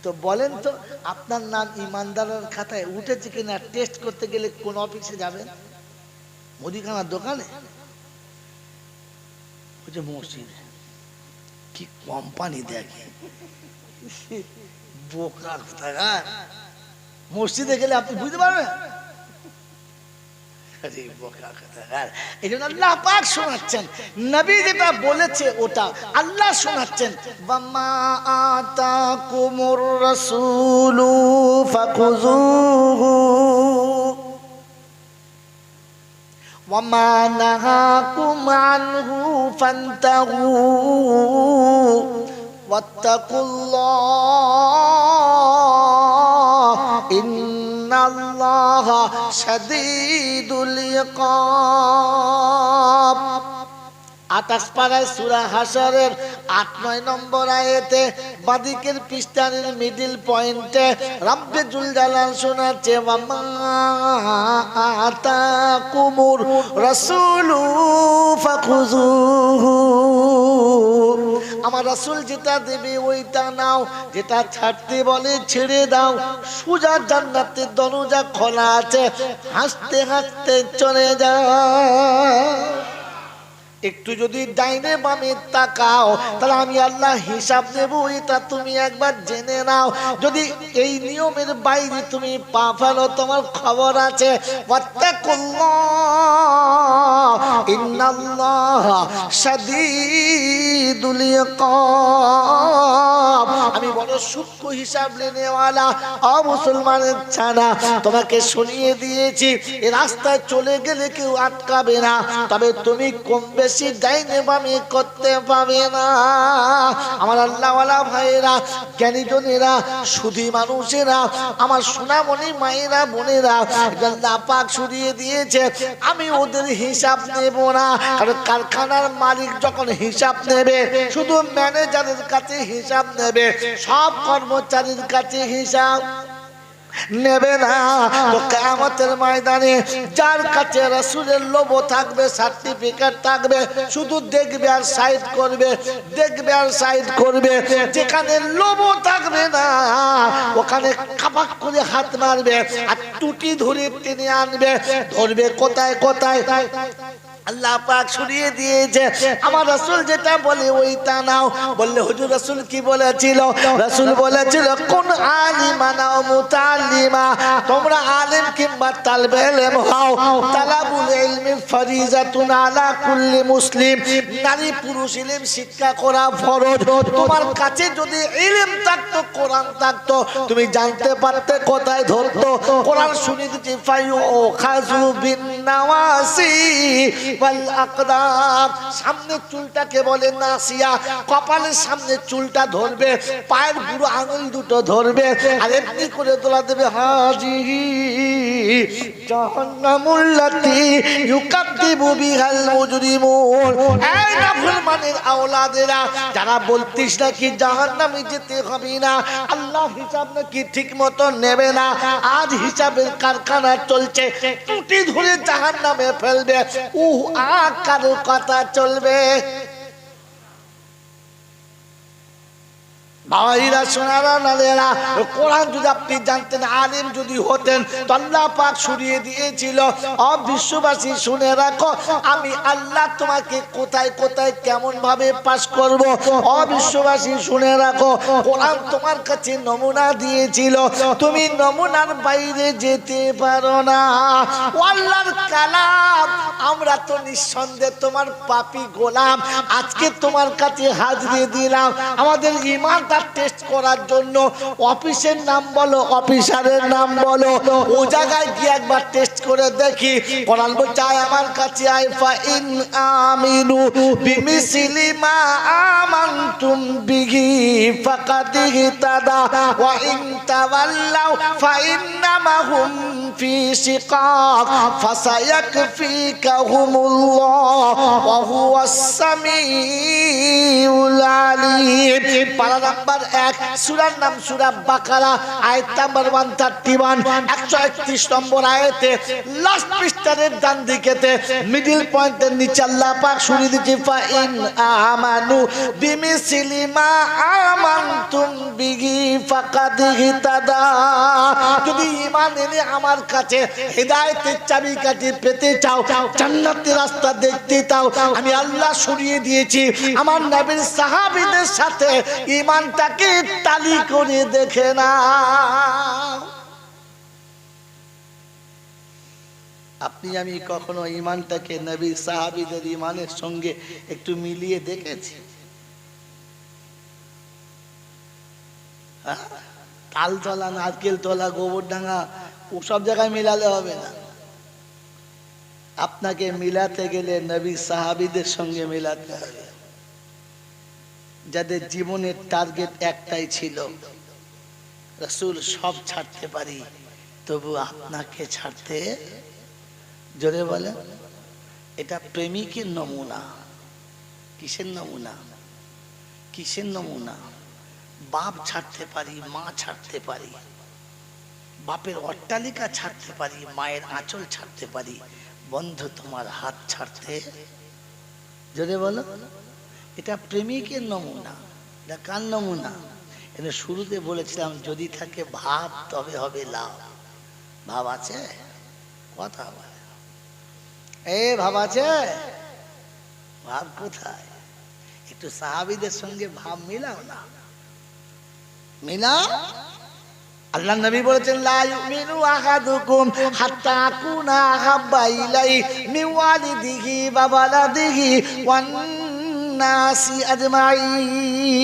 তো বলেন তো আপনার নাম ইমানদারের খাতায় উঠেছে কিনা টেস্ট করতে গেলে কোন অফিসে যাবেন? মুদিখানার দোকানে, বলছে মসজিদে। কি কোম্পানি দেখে, বোকা কোথাকার। মসজিদে গেলে আপনি বুঝতে পারবেন, এই জন্য আল্লাহ পাক শোনাচ্ছেন, নবী যেটা বলেছে ওটা আল্লাহ শোনাচ্ছেন। ওয়ামা আতাকুমুর রাসূলু ফাখুযুহু ওয়ামা নাহাকুম আনহু ফান্তাহু ওয়াত্তাকুল্লাহ ইন্নাল্লাহা শাদীদুল ইকাব। 28 পারায় সূরা হাশরের 8-9 নম্বর আয়াতে বাদিকের পৃষ্ঠার মিডল পয়েন্টে রব্বে জুল জালাল শোনাচ্ছে, ওয়ামা আতাকুমুর রাসূলু ফাখুযুহু, আমার রাসূল যেটা দেবে ওইটা নাও, যেটা ছাড়তে বলে ছেড়ে দাও। সোজা জান্নাতের দরজা খোলা আছে, হাসতে হাসতে চলে যাও। একটু যদি ডাইনে বামে তাকাও তাহলে আমি আল্লাহ হিসাব নেব, এটা তুমি একবার জেনে নাও। যদি এই নিয়মের বাইরে তুমি পা ফেলো তোমার খবর আছে। ওয়াত্তাকুল্লাহ ইন্নাল্লাহা শাদীদুল ইকাব, আমি বড় সূক্ষ্ম হিসাব নেওয়ালা। ও মুসলমানের ছানা, তোমাকে শুনিয়ে দিয়েছি এই রাস্তায় চলে গেলে কেউ আটকাবে না, তবে তুমি কম বেশি ডাইনে বামে করতে পাবে না। আমার আল্লাহওয়ালা ভাইয়েরা, জ্ঞানীজনেরা, সুধী মানুষেরা, আমার সোনামণি মায়েরা, বোনেরা, আল্লাহ পাক শুনিয়ে দিয়েছে আমি ওদের হিসাব নেব না। কারণ কারখানার মালিক যখন হিসাব নেবে শুধু ম্যানেজারের কাছে হিসাব নেবে, সব কর্মচারীর কাছে হিসাব নেবে না। তো কিয়ামতের ময়দানে যার কাছে রাসূলের লোগো থাকবে, সার্টিফিকেট থাকবে, শুধু দেখবে আর সাইড করবে, দেখবে আর সাইড করবে। যেখানে লোগো থাকবে না ওখানে কাপাক করে হাত মারবে আর টুটি ধরে টেনে আনবে, ধরবে কোথায় কোথায়। আল্লাহ পাক শুনিয়ে দিয়েছে আমার রাসূল যেটা বলে ওইটা নাও। বললে হুজুর রাসূল কি বলেছিল? রাসূল বলেছিল কোন আলিমা নাও মুতাআল্লিমা, তোমরা আলেম কিংবা তালবে ইলম হও। তালাবুল ইলমি ফরিজাতুন আলা কুল্লি মুসলিম, নারী পুরুষ ইলম শিক্ষা করা ফরজ। তোমার কাছে যদি ইলম থাকতো, কোরআন থাকতো, তুমি জানতে পারতে কোথায় ধরতো। কোরআন শুনিয়ে দিচ্ছে ফায়ুখাযু বিন নাওয়াসি ওয়াল আকদাম, সামনে চুলটাকে বলে নাসিয়া, কপালের সামনে চুলটা ধরবে, পায়ের বুড়ো আঙুল দুটো ধরবে আর এমনি করে তোলা দেবে। হাজিহি জাহান্নামুল লাতী ইউকাদ্দিবু বিহাল মুজরিমুন, এই নাফরমানের আওলাদেরা যারা বলতিস নাকি জাহান্নামে যেতে হবে না, আল্লাহ হিসাব নাকি ঠিক মতো নেবে না, আজ হিসাবের কারখানা চলছে, টুটি ধরে জাহান্নামে ফেলবে। কারো কথা চলবে? ভাইরা সোনারা নালেরা, কোরআন যদি আপনি জানতেন, আলেম যদি হতেন, তো আল্লাহ পাক শুনিয়ে দিয়েছিল ও বিশ্ববাসী শুনে রাখো আমি আল্লাহ তোমাকে কোথায় কোথায় কেমন ভাবে পাস করব। ও বিশ্ববাসী শুনে রাখো, কোরআন তোমার কাছে নমুনা দিয়েছিল, তুমি নমুনার বাইরে যেতে পারো না। আল্লাহর কালাম, আমরা তো নিঃসন্দেহে তোমার পাপী গোলাম, আজকে তোমার কাছে হাজিরে দিলাম আমাদের ঈমানটা টেস্ট করার জন্য। অফিসের নাম বলো, অফিসারের নাম বলো, ও জায়গায় গিয়ে একবার টেস্ট করে দেখি। কোরআন বলছে আমার কাছে আয় ফা ইন আমিনু বিমিসলি মা আমানতুম বিহি ফাকাদ ইহতাদা ওয়া ইন তাওয়াল্লাউ ফা ইন্নামা হুম ফি শিকাক ফাসায়াকফিকাহুমুল্লাহ ওয়া হুয়াস সামিউল আলিম। পারা নাম্বার 1, সূরার নাম সূরা বাকারা, আয়াত নাম্বার 131, 131 নম্বর আয়াতে লাস্ট পৃষ্ঠার ডান দিকেতে মিডল পয়েন্টের নিচে আল্লাহ পাক শুনিয়ে দিয়েছে ফা ইন আমানু বিমিসলি মা আমানতুম বিহি ফাকাদ ইহতাদা। যদি ঈমান এনে আমার কাছে হেদায়েতের চাবিকাঠি পেতে চাও, জান্নাতের রাস্তা দেখতে চাও, আমি আল্লাহ সরিয়ে দিয়েছি আমার নবীর সাহাবীদের সাথে ঈমানটাকে তালি করে দেখে না। আপনি আমি কখনো ঈমানটাকে নবী সাহাবীদের ঈমানের সঙ্গে একটু মিলিয়ে দেখেছি? তালতলা, নারকেল তলা, গোবরডাঙ্গা ওসব জায়গায় মিলালে হবে না। আপনাকে মিলাতে গেলে নবী সাহাবীদের সঙ্গে মিলাতে হবে, যাদের জীবনের টার্গেট একটাই ছিল, রাসূল সব ছাড়তে পারি তবু আপনাকে ছাড়তে। জোরে বলেন। এটা প্রেমিকের নমুনা। কিসের নমুনা? কিসের নমুনা? বাপ ছাড়তে পারি, মা ছাড়তে পারি, বাপের অট্টালিকা ছাড়তে পারি, মায়ের আঁচল ছাড়তে পারি, বন্ধু তোমার হাত ছাড়তে। জোরে বলো। এটা প্রেমিকের নমুনা। এটা কার নমুনা? এটা শুরুতে বলেছিলাম যদি থাকে ভাব তবে হবে লাভ। ভাব আছে? কথা বলে ভাব আছে? ভাব কোথায়? একটু সাহাবীদের সঙ্গে ভাব মিলাও না। মিলাও। আল্লাহ নবী বলেছেন লা ইউমিনু আহাদুকুম হাত্তা আকুনা আহাব্বা ইলাইহি মিন ওয়ালিদিহি ওয়া ওয়ালাদিহি ওয়ান নাসি আজমাইন।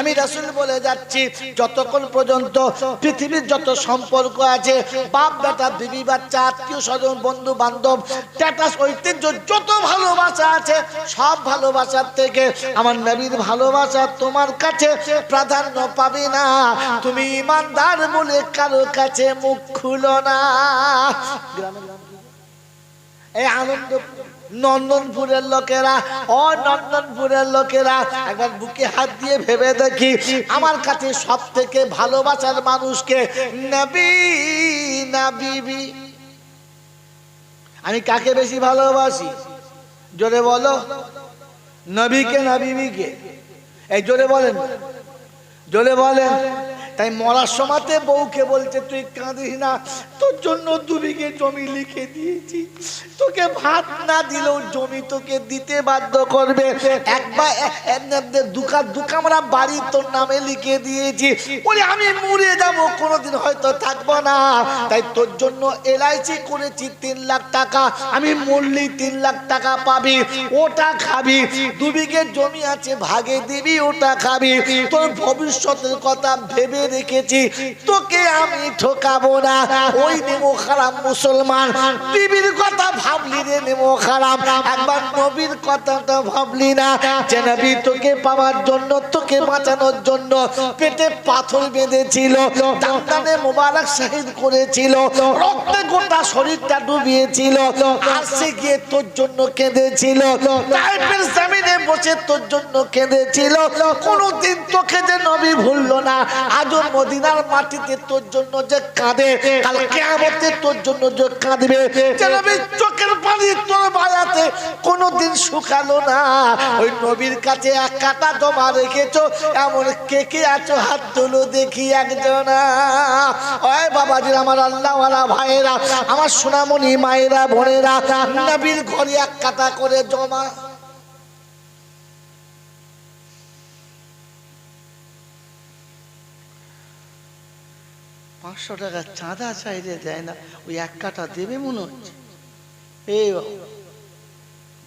আমি রাসূল বলে যাচ্ছি, যতক্ষণ পর্যন্ত পৃথিবীর যত সম্পর্ক আছে, বাপ বেটা, বিবি বাচ্চা, আত্মীয় স্বজন, বন্ধু বান্ধব, স্ট্যাটাস, ঐতিহ্য, যত ভালোবাসা আছে, সব ভালোবাসার থেকে আমার নবীর ভালোবাসা তোমার কাছে প্রাধান্য পাবে না। তুমি ঈমানদার বলে কারো কাছে মুখ খুলো না। এই আনন্দ নন্দনপুরের লোকেরা, নন্দনপুরের লোকেরা, একবার বুকে হাত দিয়ে ভেবে দেখি আমার কাছে সব থেকে ভালোবাসার মানুষকে, নবী না বিবি? আমি কাকে বেশি ভালোবাসি? জোরে বলো। নবীকে না বিবিকে? এই জোরে বলেন, জোরে বলেন। তাই মরার সময়তে বউকে বলছে তুই কাঁদিস না, তোর জন্য 2 বিঘে জমি লিখে দিয়েছি, তোকে ভাত না দিলেও জমি তোকে দিতে বাধ্য করবে, একবার দুকামরা বাড়ি তোর নামে লিখে দিয়েছি, বলে আমি মরে যাব, কোনোদিন হয়তো থাকবো না, তাই তোর জন্য LIC করেছি 3 লাখ টাকা, আমি মরলেই 3 লাখ টাকা পাবি, ওটা খাবি, 2 বিঘে জমি আছে ভাগে দিবি, ওটা খাবি, তোর ভবিষ্যতের কথা ভেবে রেখেছি, তোকে আমি ঠকাবো না। ওই নেমো খারাপ মুসলমান, বিবির কথা ভাবলি রে নেমো খারাপ, একবার নবীর কথাটা ভাবলি না যে নবী তোকে পাওয়ার জন্য, তোকে বাঁচানোর জন্য পেটে পাথর বেঁধেছিল, দান্দানে মোবারক শহীদ করেছিল, রক্তে গোটা শরীরটা ডুবিয়েছিল, আর সে গিয়ে তোর জন্য কেঁদেছিল, তাইফের জমিনে বসে তোর জন্য কেঁদেছিল, কোনদিন তোকে যে নবী ভুললো না, আজও মদিনার মাটিতে তোর জন্য যে কাঁদে, কাল কিয়ামতে তোর জন্য যে কাঁদবে, যে নবীর চোখের পানি তোর বায়াতে কোনদিন শুকালো না। ওই নবীর কাছে 1 কাঁটা জমা রেখেছো, এমন কে কে আছো হাত তুলো দেখি একজন। ওই বাবাজির, আমার আল্লাহওয়ালা ভাইয়েরা, আমার সোনামণি মায়েরা, বোনেরা, নবীর ঘরে 1 কাঁটা করে জমা। 500 টাকা চাঁদা চাইলে দেয় না, ওই 1 কাঁটা দেবে মনে হচ্ছে। এই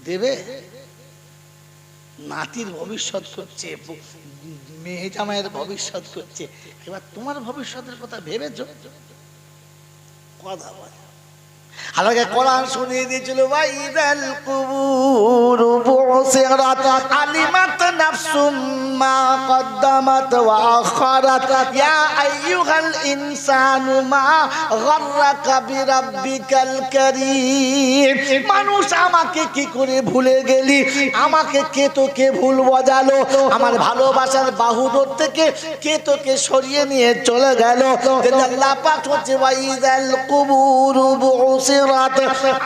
দেবে? নাতির ভবিষ্যৎ করছে, মেয়ে জামাইয়ের ভবিষ্যৎ করছে, এবার তোমার ভবিষ্যতের কথা ভেবেছো? কথা বলে আলাদা কোরআন শুনিয়ে দিয়েছিল, ওয়াইদাল কুবুর বুসিরাত আলিমাত নাফসুম মা কদ্দামাত ওয়া আখারাত ইয়া আইয়ুহাল ইনসানু মা গাররাকা বিরাব্বিকাল কারীম। মানুষ আমাকে কি করে ভুলে গেলি, আমাকে কে তোকে ভুল বোঝালো, আমার ভালোবাসার বাহুডোর থেকে কে তোকে সরিয়ে নিয়ে চলে গেল। আল্লাহ পাক হচ্ছে ওয়াইদাল কুবুর বুসিরাত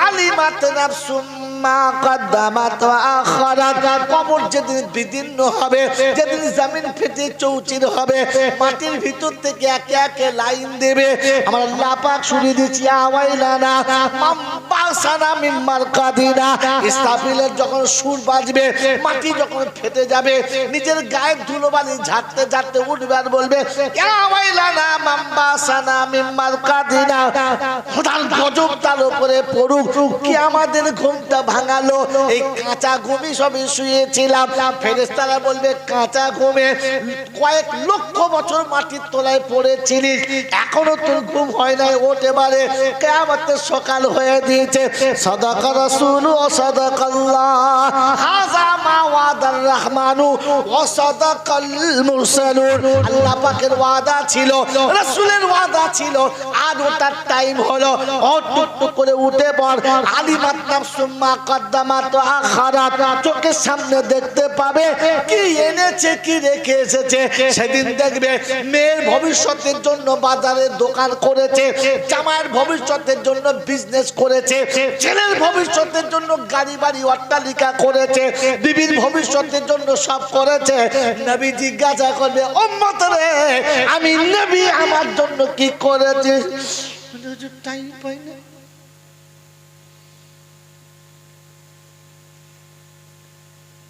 আলিমাত নাফসুম সুম্মা কদ্দামাত ওয়া আখারাত। কবর যেদিন বিদীর্ণ হবে, যেদিন জমিন ফেটে চৌচির হবে, মাটির ভিতর থেকে একে একে লাইন দেবে। আমার আল্লাহ পাক শুনিয়ে দিচ্ছি, আওয়াইলানা মাম্বাসানা মিন মারকাদিনা। ইসরাফিলের যখন সুর বাজবে, মাটি যখন ফেটে যাবে, নিজের গায়ের ধুলোবালি ঝাড়তে ঝাড়তে উঠবে আর বলবে, আওয়াইলানা মাম্বাসানা মিন মারকাদিনা। খোদার গজব তার উপরে পড়ুক, কি আমাদের ঘুমটা ভাঙালো। এই কাঁচা ঘুমই সবে শুয়েছিলাম। ফেরেশতারা বলবে, কাঁচা ঘুমে কয়েক লক্ষ বছর মাটির তলায় পড়েছিলিস, এখনো তোর ঘুম হয় নাই, ওঠ এবারে, কিয়ামতের সকাল হয়ে দিয়েছে। সাদাকা রাসূল ওয়া সাদাকাল্লাহ, হাযা মা ওয়াদার রহমানু ওয়া সাদাকাল মুরসালুন। আল্লাহ পাকের ওয়াদা ছিল, রাসূলের ওয়াদা ছিল, আর ওটার টাইম হলো। ও টুকটুক করে উঠে পড়। আলিমাত নাফসুম মা কদ্দামাত ওয়া আখারাত। চোখের সামনে দেখতে পাবে কি এনেছে, কি রেখে এসেছে। সেদিন দেখবে মেয়ের ভবিষ্যতের জন্য বাজারে দোকান করেছে, জামাইয়ের ভবিষ্যতের জন্য বিজনেস করেছে, ছেলের ভবিষ্যতের জন্য গাড়ি বাড়ি অট্টালিকা করেছে, বিবির ভবিষ্যতের জন্য সব করেছে। নবী জিজ্ঞাসা করবে, উম্মত রে, আমি নবী আমার জন্য কি করেছিস? টাইম পাই না।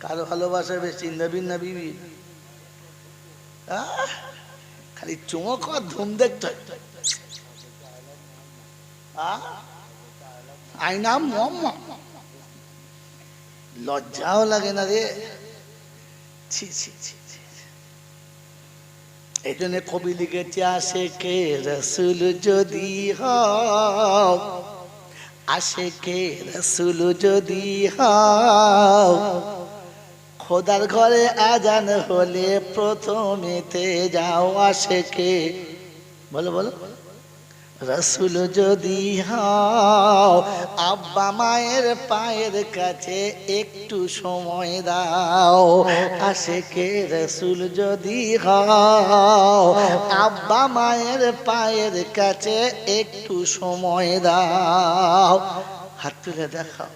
কারো ভালোবাসা বেশি, নবী নবী খালি চমক আর ধুম দেখতে। আয়না মোহাম্মদ, লজ্জাও লাগে না রে। ছি ছি ছি। এই জন্য কবি লিখেছে, আশেকে রাসূল যদি হও, আশেকে রাসূল যদি হও, খোদার ঘরে আজান হলে প্রথমেতে যাও। আশেকে, বলো বলো, রাসূল যদি হও, আব্বা মায়ের পায়ের কাছে একটু সময় দাও। আশেকে রাসূল যদি হও, আব্বা মায়ের পায়ের কাছে একটু সময় দাও। হাত তুলে দেখাও,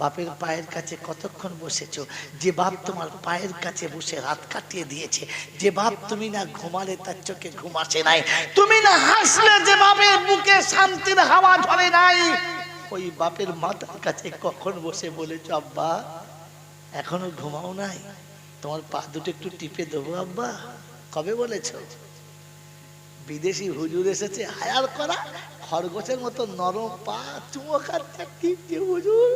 বাপের পায়ের কাছে কতক্ষণ বসেছো? যে বাপ তোমার পায়ের কাছে বসে রাত কাটিয়ে দিয়েছে, যে বাপ তুমি না ঘুমালে তার চোখে ঘুম আসে নাই, তুমি না হাসলে যে বাপের বুকে শান্তির হাওয়া ঝরে নাই, ওই বাপের মাথার কাছে কখন বসে বলেছো, আব্বা এখনো ঘুমাও নাই, তোমার পা দুটো একটু টিপে দেবো আব্বা? কবে বলেছো? বিদেশি হুজুর এসেছে হায়ার করা, খরগোশের মতো নরম পা, চুমো খাচ্ছে, টিপছে হুজুর।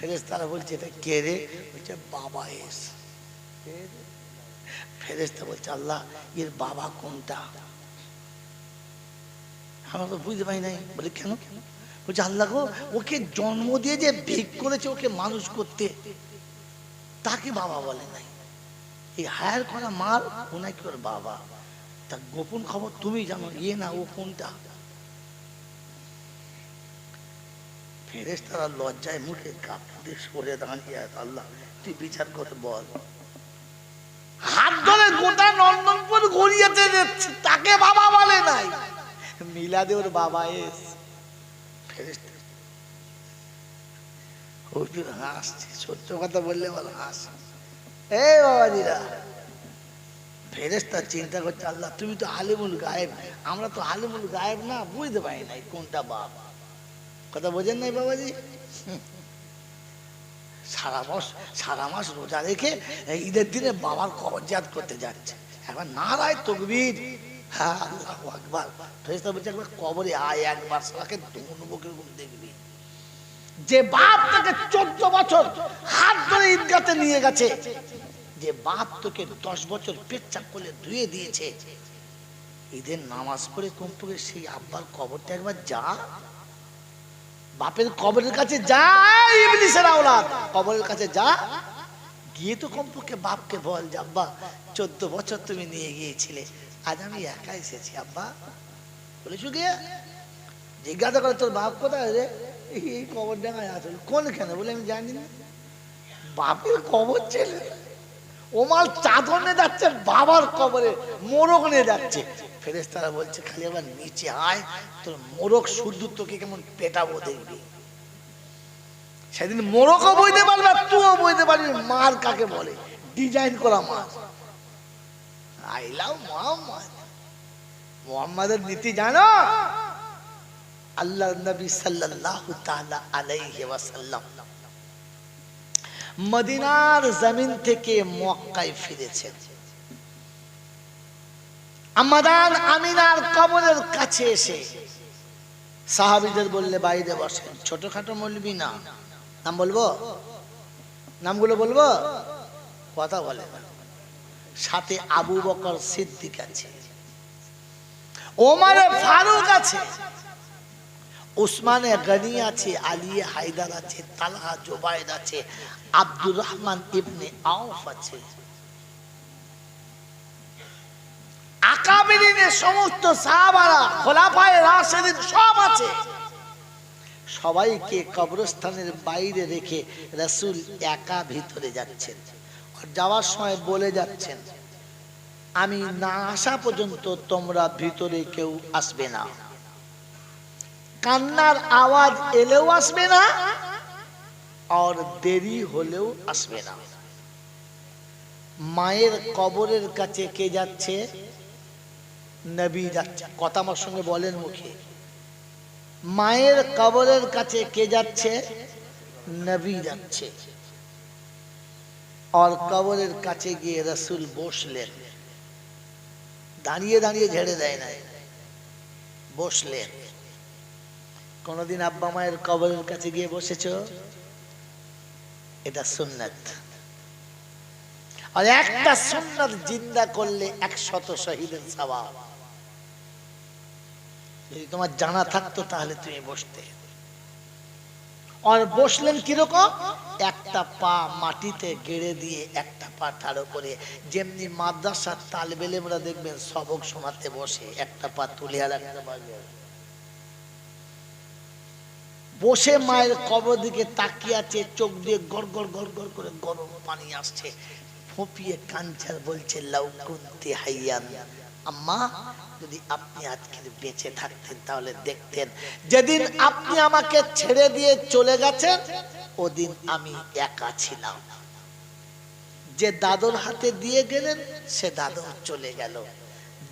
ফেরেশতারা বলছে, এটা কে রে? বলছে, বাবা এস। ফেরেশতা বলছে, আল্লাহ এর বাবা কোনটা? আমরা তো বুঝতে পারি নাই। বলে, কেন? বলছে, আল্লাহ গো, ওকে জন্ম দিয়ে যে ভিক করেছে ওকে মানুষ করতে, তাকে বাবা বলে নাই। এই হায়ার করা মার ও নাকি ওর বাবা। তার গোপন খবর তুমি জানো, ইয়ে না ও কোনটা? ফেরেশতারা লজ্জায় মুখে কাঁপতে সরে দাঁড়িয়ে, আল্লাহ তুই বিচার করে বল। হাত ধরে গোটা নন্দনপুর ঘুরিয়েছে, তাকে বাবা বলে নাই। মিলাদে ওর বাবা এস। ফেরেশতা হুজুর হাসছে, সত্য কথা বললে বল হাস। এই বাবাজিরা, ফেরেশতা চিন্তা করছে, আল্লাহ তুমি তো আলিমুল গায়েব, আমরা তো আলিমুল গায়েব না, বুঝতে পারি নাই কোনটা বাপ। কথা বোঝেন নাই বাবাজি? সারা মাস রোজা রেখে ঈদের দিনে বাবার কবর জিয়ারত করতে যাচ্ছে। একবার নারায় তাকবীর, হ্যাঁ আল্লাহু আকবার। ফেরেশতা বলছে, একবার কবরে আয়, একবার সারাকে দুমুখের ঘুম দেখবি। যে বাপ তাকে 14 বছর হাত ধরে ঈদগাতে নিয়ে গেছে, যে বাপ তোকে 10 বছর পেচ্ছাপ করে ধুয়ে দিয়েছে, ঈদের নামাজ পড়ে কমপক্ষে সেই আব্বার কবরটা একবার যা। বাপের কবরের কাছে যা, ইবলিসের আওলাদ, কবরের কাছে যা, গিয়ে তো কমপক্ষে বাপকে বল যে আব্বা 14 বছর তুমি নিয়ে গিয়েছিলে, আজ আমি একা এসেছি আব্বা। বলেছো গিয়ে জিজ্ঞাসা করে, তোর বাপ কোথায় রে? এই কবর ডাঙায় আছে। কোনখানে? বলে আমি জানি না। বাপের কবর ছেলে ও মাল চাদর নিয়ে যাচ্ছে বাবার কবরে, মোরগ নিয়ে যাচ্ছে। ফেরেশতারা বলছে, খালি আবার নিচে আয়, তোর মোরগ শুদ্ধ তোকে কেমন পেটাবো দেখবি। সেদিন মোরকও বইতে পারবে, তুইও বইতে পারবি মার কাকে বলে, ডিজাইন করা মার। I love Mohammad. মোহাম্মদের নীতি জানো? আল্লাহ নবী সাল্লাল্লাহু তাআলা আলাইহি ওয়াসাল্লাম মদিনার জমিন থেকে মক্কায় ফিরেছেন। আম্মাদান আমিনার কবরের কাছে এসে সাহাবীদের বললে বাইরে বসেন। ছোটখাটো মৌলবি না, নাম বলবো, নামগুলো বলবো, কথা বলে না। সাথে আবু বকর সিদ্দিক আছে, ওমর ফারুক আছে, উসমানে গনি আছে, আলী হায়দার আছে, তালহা জুবাইর আছে, আব্দুর রহমান ইবনে আউফ আছে। আকাবিরিনের সমস্ত সাহাবারা, খোলাফায়ে রাশিদিন সব আছে। সবাইকে কবরস্থানের বাইরে রেখে রাসূল একা ভিতরে যাচ্ছেন। আর যাওয়ার সময় বলে যাচ্ছেন, আমি না আসা পর্যন্ত তোমরা ভিতরে কেউ আসবে না, কান্নার আওয়াজ এলেও আসবে না, আর দেরি হলেও আসবে না। মায়ের কবরের কাছে কে যাচ্ছে? নবী যাচ্ছে। কথা আমার সঙ্গে বলেন মুখে। মায়ের কবরের কাছে কে যাচ্ছে? নবী যাচ্ছে। আর কবরের কাছে গিয়ে রাসূল বসলেন। দাঁড়িয়ে দাঁড়িয়ে ঝেড়ে দেয় না, বসলেন। কোনদিন আব্বা মায়ের কবরের কাছে গিয়ে বসেছো? এটা সুন্নাত। আর একটা সুন্নাত জিন্দা করলে 100 শহীদের সওয়াব। যদি তোমার জানা থাকতো তাহলে তুমি বসতে। আর বসলেন কিরকম? একটা পা মাটিতে গেড়ে দিয়ে একটা পা ঠাড়ো করে, যেমনি মাদ্রাসার তালেবে ইলমরা দেখবেন সবক শোনাতে বসে একটা পা তুলে আর একটা পা বসে মায়ের কবর দিকে তাকিয়ে আছে, চোখ দিয়ে গড় গড় গড় গড় করে গরম পানি আসছে। ফুপিয়ে কাঞ্চার বলছে, লাউ কুনতি হাইয়ান, আম্মা যদি আপনি আজকে বেঁচে থাকতেন তাহলে দেখতেন যেদিন আপনি আমাকে ছেড়ে দিয়ে চলে গেছেন ওদিন আমি একা ছিলাম। যে দাদুর হাতে দিয়ে গেলেন সে দাদু চলে গেল,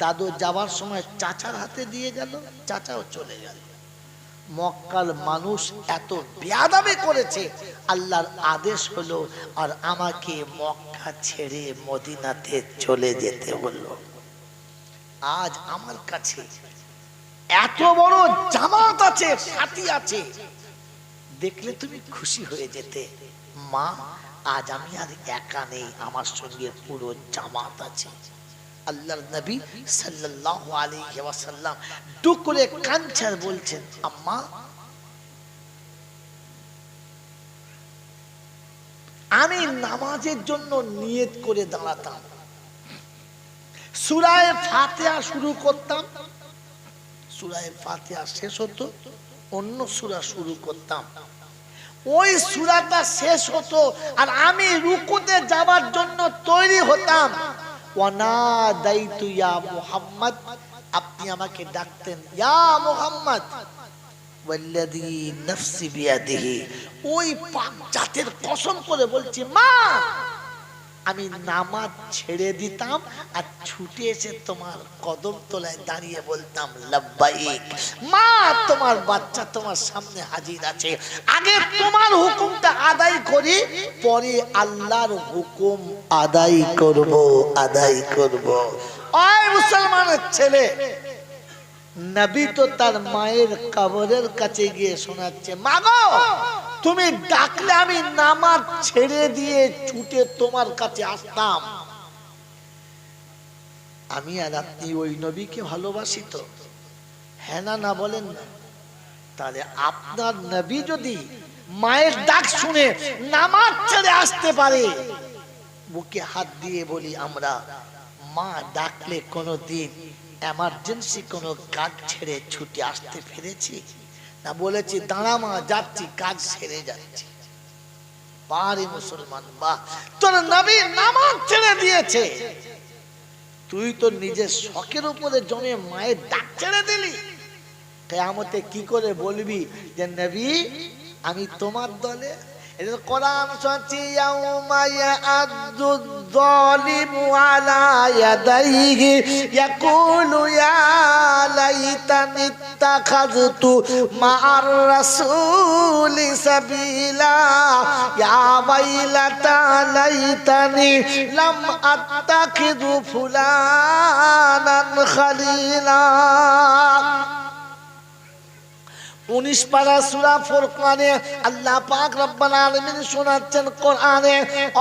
দাদু যাওয়ার সময় চাচার হাতে দিয়ে গেল, চাচাও চলে গেল। মক্কার মানুষ এত বেয়াদবি করেছে, আল্লাহর আদেশ হলো আর আমাকে মক্কা ছেড়ে মদিনাতে চলে যেতে হলো। আজ আমার কাছে এত বড় জামাত আছে, সাথী আছে, দেখলে তুমি খুশি হয়ে যেতে। মা, আজ আমি আর একা নেই, আমার সঙ্গে পুরো জামাত আছে। আল্লাহর নবী সাল্লাল্লাহু আলাইহি ওয়াসাল্লাম দুকরে কাঞ্চার বলছেন, আম্মা আমি নামাজের জন্য নিয়ত করে দাঁড়াতাম, সূরা ফাতিহা শুরু করতাম, সূরা ফাতিহা শেষ হতো, অন্য সূরা শুরু করতাম, ওই সূরাটা শেষ হতো আর আমি রুকুতে যাওয়ার জন্য তৈরি হতাম। ওয়ানাদাইতু ইয়া মুহাম্মদ, আপনি আমাকে ডাকতেন ইয়া মুহাম্মদ, ওয়াল্লাযী নাফসি বিয়াদিহি, ওই পাক জাতের কসম করে বলছি মা, আমি নামাজ ছেড়ে দিতাম আর ছুটে এসে তোমার কদম তলায় দাঁড়িয়ে বলতাম লাব্বাইক। মা, তোমার বাচ্চা তোমার সামনে হাজির আছে, আগে তোমার হুকুমটা আদায় করি, পরে আল্লাহর হুকুম আদায় করব, আদায় করব। ওই মুসলমানের ছেলে, নবী তো তার মায়ের কবরের কাছে গিয়ে শোনাচ্ছে, মা গো তুমি ডাকলে আমি নামাজ ছেড়ে দিয়ে ছুটে তোমার কাছে আসতাম। আমি আর আপনি ওই নবীকে ভালোবাসি তো? হ্যাঁ না না বলেন না? তাহলে আপনার নবী যদি মায়ের ডাক শুনে নামাজ ছেড়ে আসতে পারে, বুকে হাত দিয়ে বলি আমরা, মা ডাকলে কোনোদিন এমার্জেন্সি কোনো কাজ ছেড়ে ছুটে আসতে পেরেছি না? বলেছি দাঁড়া মা, যাচ্ছি, কাজ সেরে যাচ্ছি। পারে মুসলমান, বাহ, তোর নবী নামাজ ছেড়ে দিয়েছে, তুই তো নিজের শখের উপরে জমে মায়ের ডাক ছেড়ে দিলি। কিয়ামতে কি করে বলবি যে নবী আমি তোমার দলে? কোরআন শুনছি ইয়াউমা ইয়াআদ্দু যালিমু আলা ইয়াদাইহি ইয়াকুলু ইয়া লাইতানি ইত্তাখাযতু মা'আর রাসূলি সাবিলা ইয়া ওয়াইলাতা লাইতানি লাম আত্তাখিযু ফুলানান খালিলা। 19 পারা সূরা ফুরকানে আল্লাহ পাক রব্বুল আলামিন শোনাচ্ছেন কোরআনে,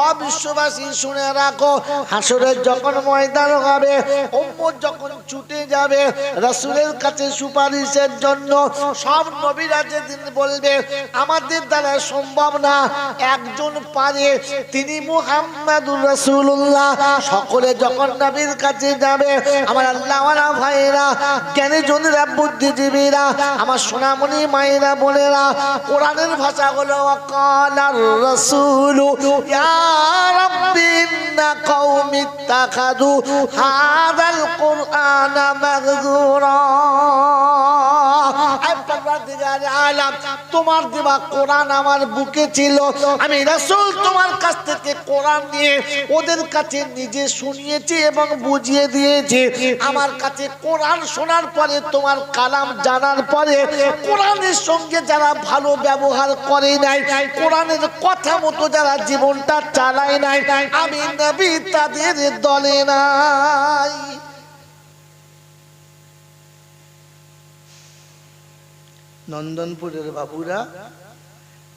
অবিশ্ববাসী শুনে রাখো, হাসরের যখন ময়দান হবে, উম্মত যখন ছুটে যাবে রাসূলের কাছে সুপারিশের জন্য, সব নবীরা যেদিন বলবে আমাদের দ্বারা সম্ভব না, একজন পারে, তিনি মুহাম্মাদুর রাসূলুল্লাহ। সকলে যখন নবীর কাছে যাবে, আমার আল্লাহওয়ালা ভাইরা, জ্ঞানী জনেরা, বুদ্ধিজীবীরা, আমার সোনামণি মায়েরা বোনেরা, কোরআনের ভাষা হলো ওয়াকালার রাসূলু ইয়া রাব্বি ইন্না কওমি ইত্তাখাযু হাযাল কুরআনা মাহজুরা। তোমার দেওয়া কোরআন আমার বুকে ছিল, আমি রাসূল তোমার কাছ থেকে কোরআন নিয়ে ওদের কাছে নিজে শুনিয়েছি এবং বুঝিয়ে দিয়েছি। আমার কাছে কোরআন শোনার পরে, তোমার কালাম জানার পরে, কোরআনের সঙ্গে যারা ভালো ব্যবহার করে নাই, কোরআনের কথা মতো যারা জীবনটা চালায় নাই, আমি নবী তাদের দলে নাই। নন্দনপুরের বাবুরা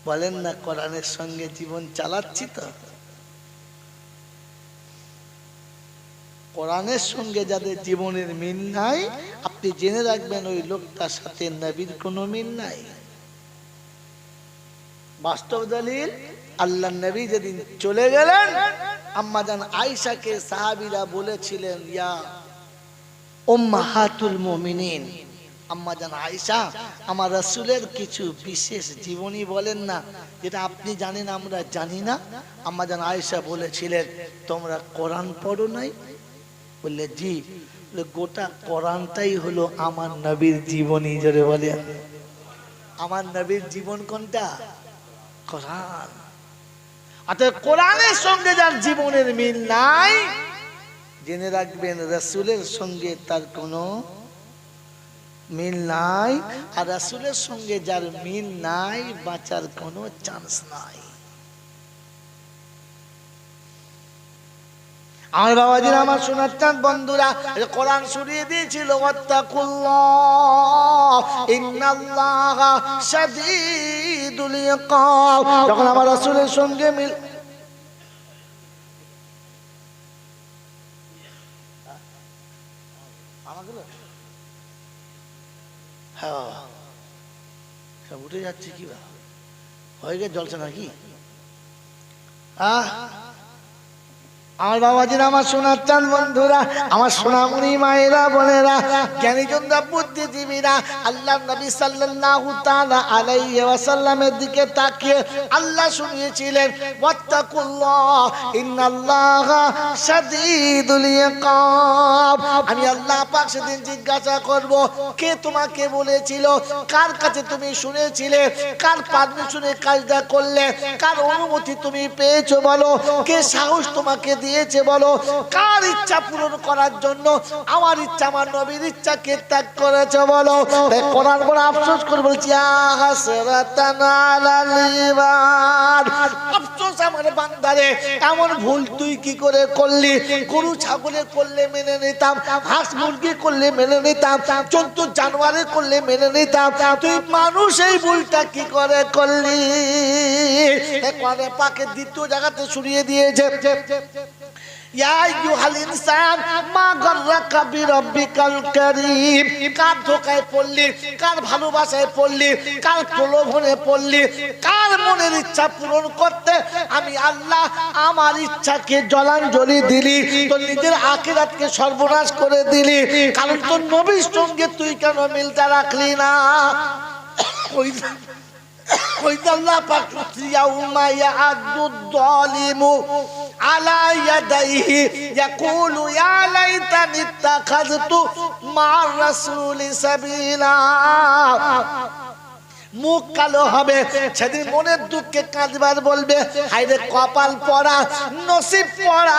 বলেন না, কোরআনের সঙ্গে জীবন চালাচ্ছি তো। কোরআনের সঙ্গে যাদের জীবনের মিল নাই, আপনি জেনে রাখবেন ওই লোকটার সাথে নবীর কোনো মিল নাই। বাস্তব দলিল, আল্লাহ নবী যেদিন চলে গেলেন, আম্মাজান আয়েশাকে সাহাবীরা বলেছিলেন ইয়া উম্মাহাতুল মুমিনিন, আম্মাজান আয়েশা, আমার রাসূলের কিছু বিশেষ জীবনী বলেন না, যেটা আপনি জানেন আমরা জানি না। আম্মাজান আয়েশা বলেছিলেন তোমরা কোরআন পড়ো নাই? বললে জি। গোটা কোরআনটাই হলো আমার নবীর জীবনী। জোরে বলে, আমার নবীর জীবন কোনটা? কোরআন। অর্থাৎ কোরআনের সঙ্গে যার জীবনের মিল নাই, জেনে রাখবেন রাসূলের সঙ্গে তার কোনো মিল নাই। আর রাসূলের সঙ্গে যার মিল নাই, বাঁচার কোনো চান্স নাই। আমার বাবাজিরা, আমার সোনার চাঁদ বন্ধুরা, কোরআন শুনিয়ে দিয়েছিল ওয়াত্তাকুল্লাহ ইন্নাল্লাহা শাদীদুল ইকাব। যখন আমার রাসূলের সঙ্গে মিল, হ্যাঁ সব উঠে যাচ্ছে, কি বা হয়ে গেছে জলসা নাকি? আমার বাবাজিরা, আমার সোনার চাঁদ বন্ধুরা, আমার সোনামণি মায়েরা বোনেরা, জ্ঞানীজনরা, বুদ্ধিজীবীরা, আল্লাহ নবী সাল্লাল্লাহু তাআলা আলাইহি ওয়াসাল্লামের দিকে তাকিয়ে আল্লাহ শুনিয়েছিলেন ওয়াত্তাকুল্লাহ ইন্নাল্লাহা শাদীদুল ইকাব। আমি আল্লাহ পাক সেদিন জিজ্ঞাসা করব, কে তোমাকে বলেছিল? কার কাছে তুমি শুনেছিলে? কার পারমিশনে কাজটা করলে? কার অনুমতি তুমি পেয়েছো বলো? কে সাহস তোমাকে দিয়েছে বলো? কার ইচ্ছা পূরণ করার জন্য আমার ইচ্ছা, আমার নবীর ইচ্ছাকে ত্যাগ করেছে বলো? কোরআন বড় আফসোস করে বলছি, হাসরাতান আলাল ইবাদ, আফসোস আমার বান্দারে, এমন ভুল তুই কি করে করলি? গরু ছাগলে করলে মেনে নিতাম, হাঁস মুরগি করলে মেনে নিতাম, জন্তু জানোয়ারে করলে মেনে নিতাম, তুই মানুষ এই ভুলটা কি করে করলি? কোরআনে পাকে দ্বিতীয় জায়গাতে শুনিয়ে দিয়েছে ইয়া আইয়ুহাল ইনসান মা গাররাকা বিরাব্বিকাল কারীম। কার ধোঁকায় পড়লি? কার ভালোবাসায় পড়লি? কার প্রলোভনে পড়লি? কার মনের ইচ্ছা পূরণ করতে আমি আল্লাহ আমার ইচ্ছাকে জলাঞ্জলি দিলি? তোর নিজের আখিরাতকে সর্বনাশ করে দিলি, কারণ তোর নবীর সঙ্গে তুই কেন মিলটা রাখলি না? আল্লাহ পাক ইয়াউমা ইয়াআদ্দু যালিমু আলা ইয়াদাইহি ইয়াকুলু ইয়া লাইতানি ইত্তাখাযতু মা'আর রাসূলি সাবিলা। মুখ কালো হবে, সেদিন মনের দুঃখে কাঁদবার বলবে হায়রে কপাল পড়া, নসিব পড়া,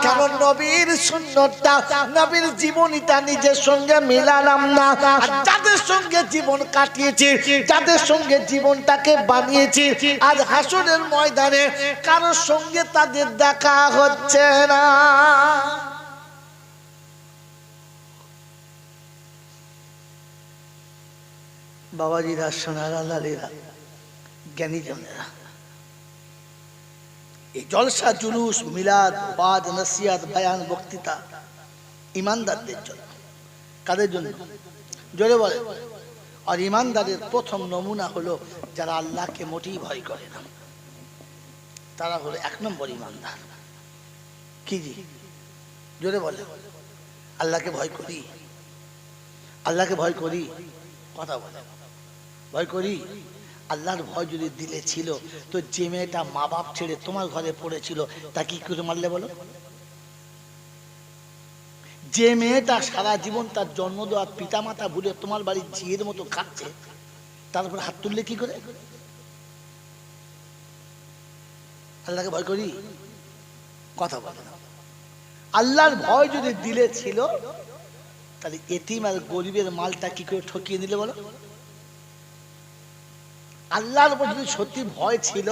কেন নবীর সুন্নতটা, নবীর জীবনীটা নিজের সঙ্গে মিলালাম না। আর যাদের সঙ্গে জীবন কাটিয়েছি, যাদের সঙ্গে জীবনটাকে বানিয়েছি, আজ হাসরের ময়দানে কারোর সঙ্গে তাদের দেখা হচ্ছে না। বাবাজিরা, সোনারা, লালেরা, জ্ঞানীজনেরা, এই জলসা, জুলুস, মিলাদ, ওয়াজ, নসিহত, বয়ান, বক্তৃতা ইমানদারদের জন্য। কাদের জন্য? জোরে বলে। আর ইমানদারের প্রথম নমুনা হলো যারা আল্লাহকে মোটেই ভয় করে না, তারা হলো 1 নম্বর ইমানদার। কি জি? জোরে বলে। আল্লাহকে ভয় করি, আল্লাহকে ভয় করি, কথা বলে ভয় করি। আল্লাহর ভয় যদি দিলে ছিল তো যে মেয়েটা মা বাপ ছেড়ে তোমার ঘরে পড়েছিল তা কি করে মারলে বলো? যে মেয়েটা সারা জীবন তার জন্ম দেওয়া পিতা মাতা ভুলে তোমার বাড়ির ঝিয়ের মতো খাচ্ছে, তারপর হাত তুললে কি করে? আল্লাহকে ভয় করি, কথা বলে না। আল্লাহর ভয় যদি দিলে ছিল তাহলে এতিম আর গরিবের মালটা কি করে ঠকিয়ে দিলে বলো? আল্লাহর উপর যদি সত্যি ভয় ছিল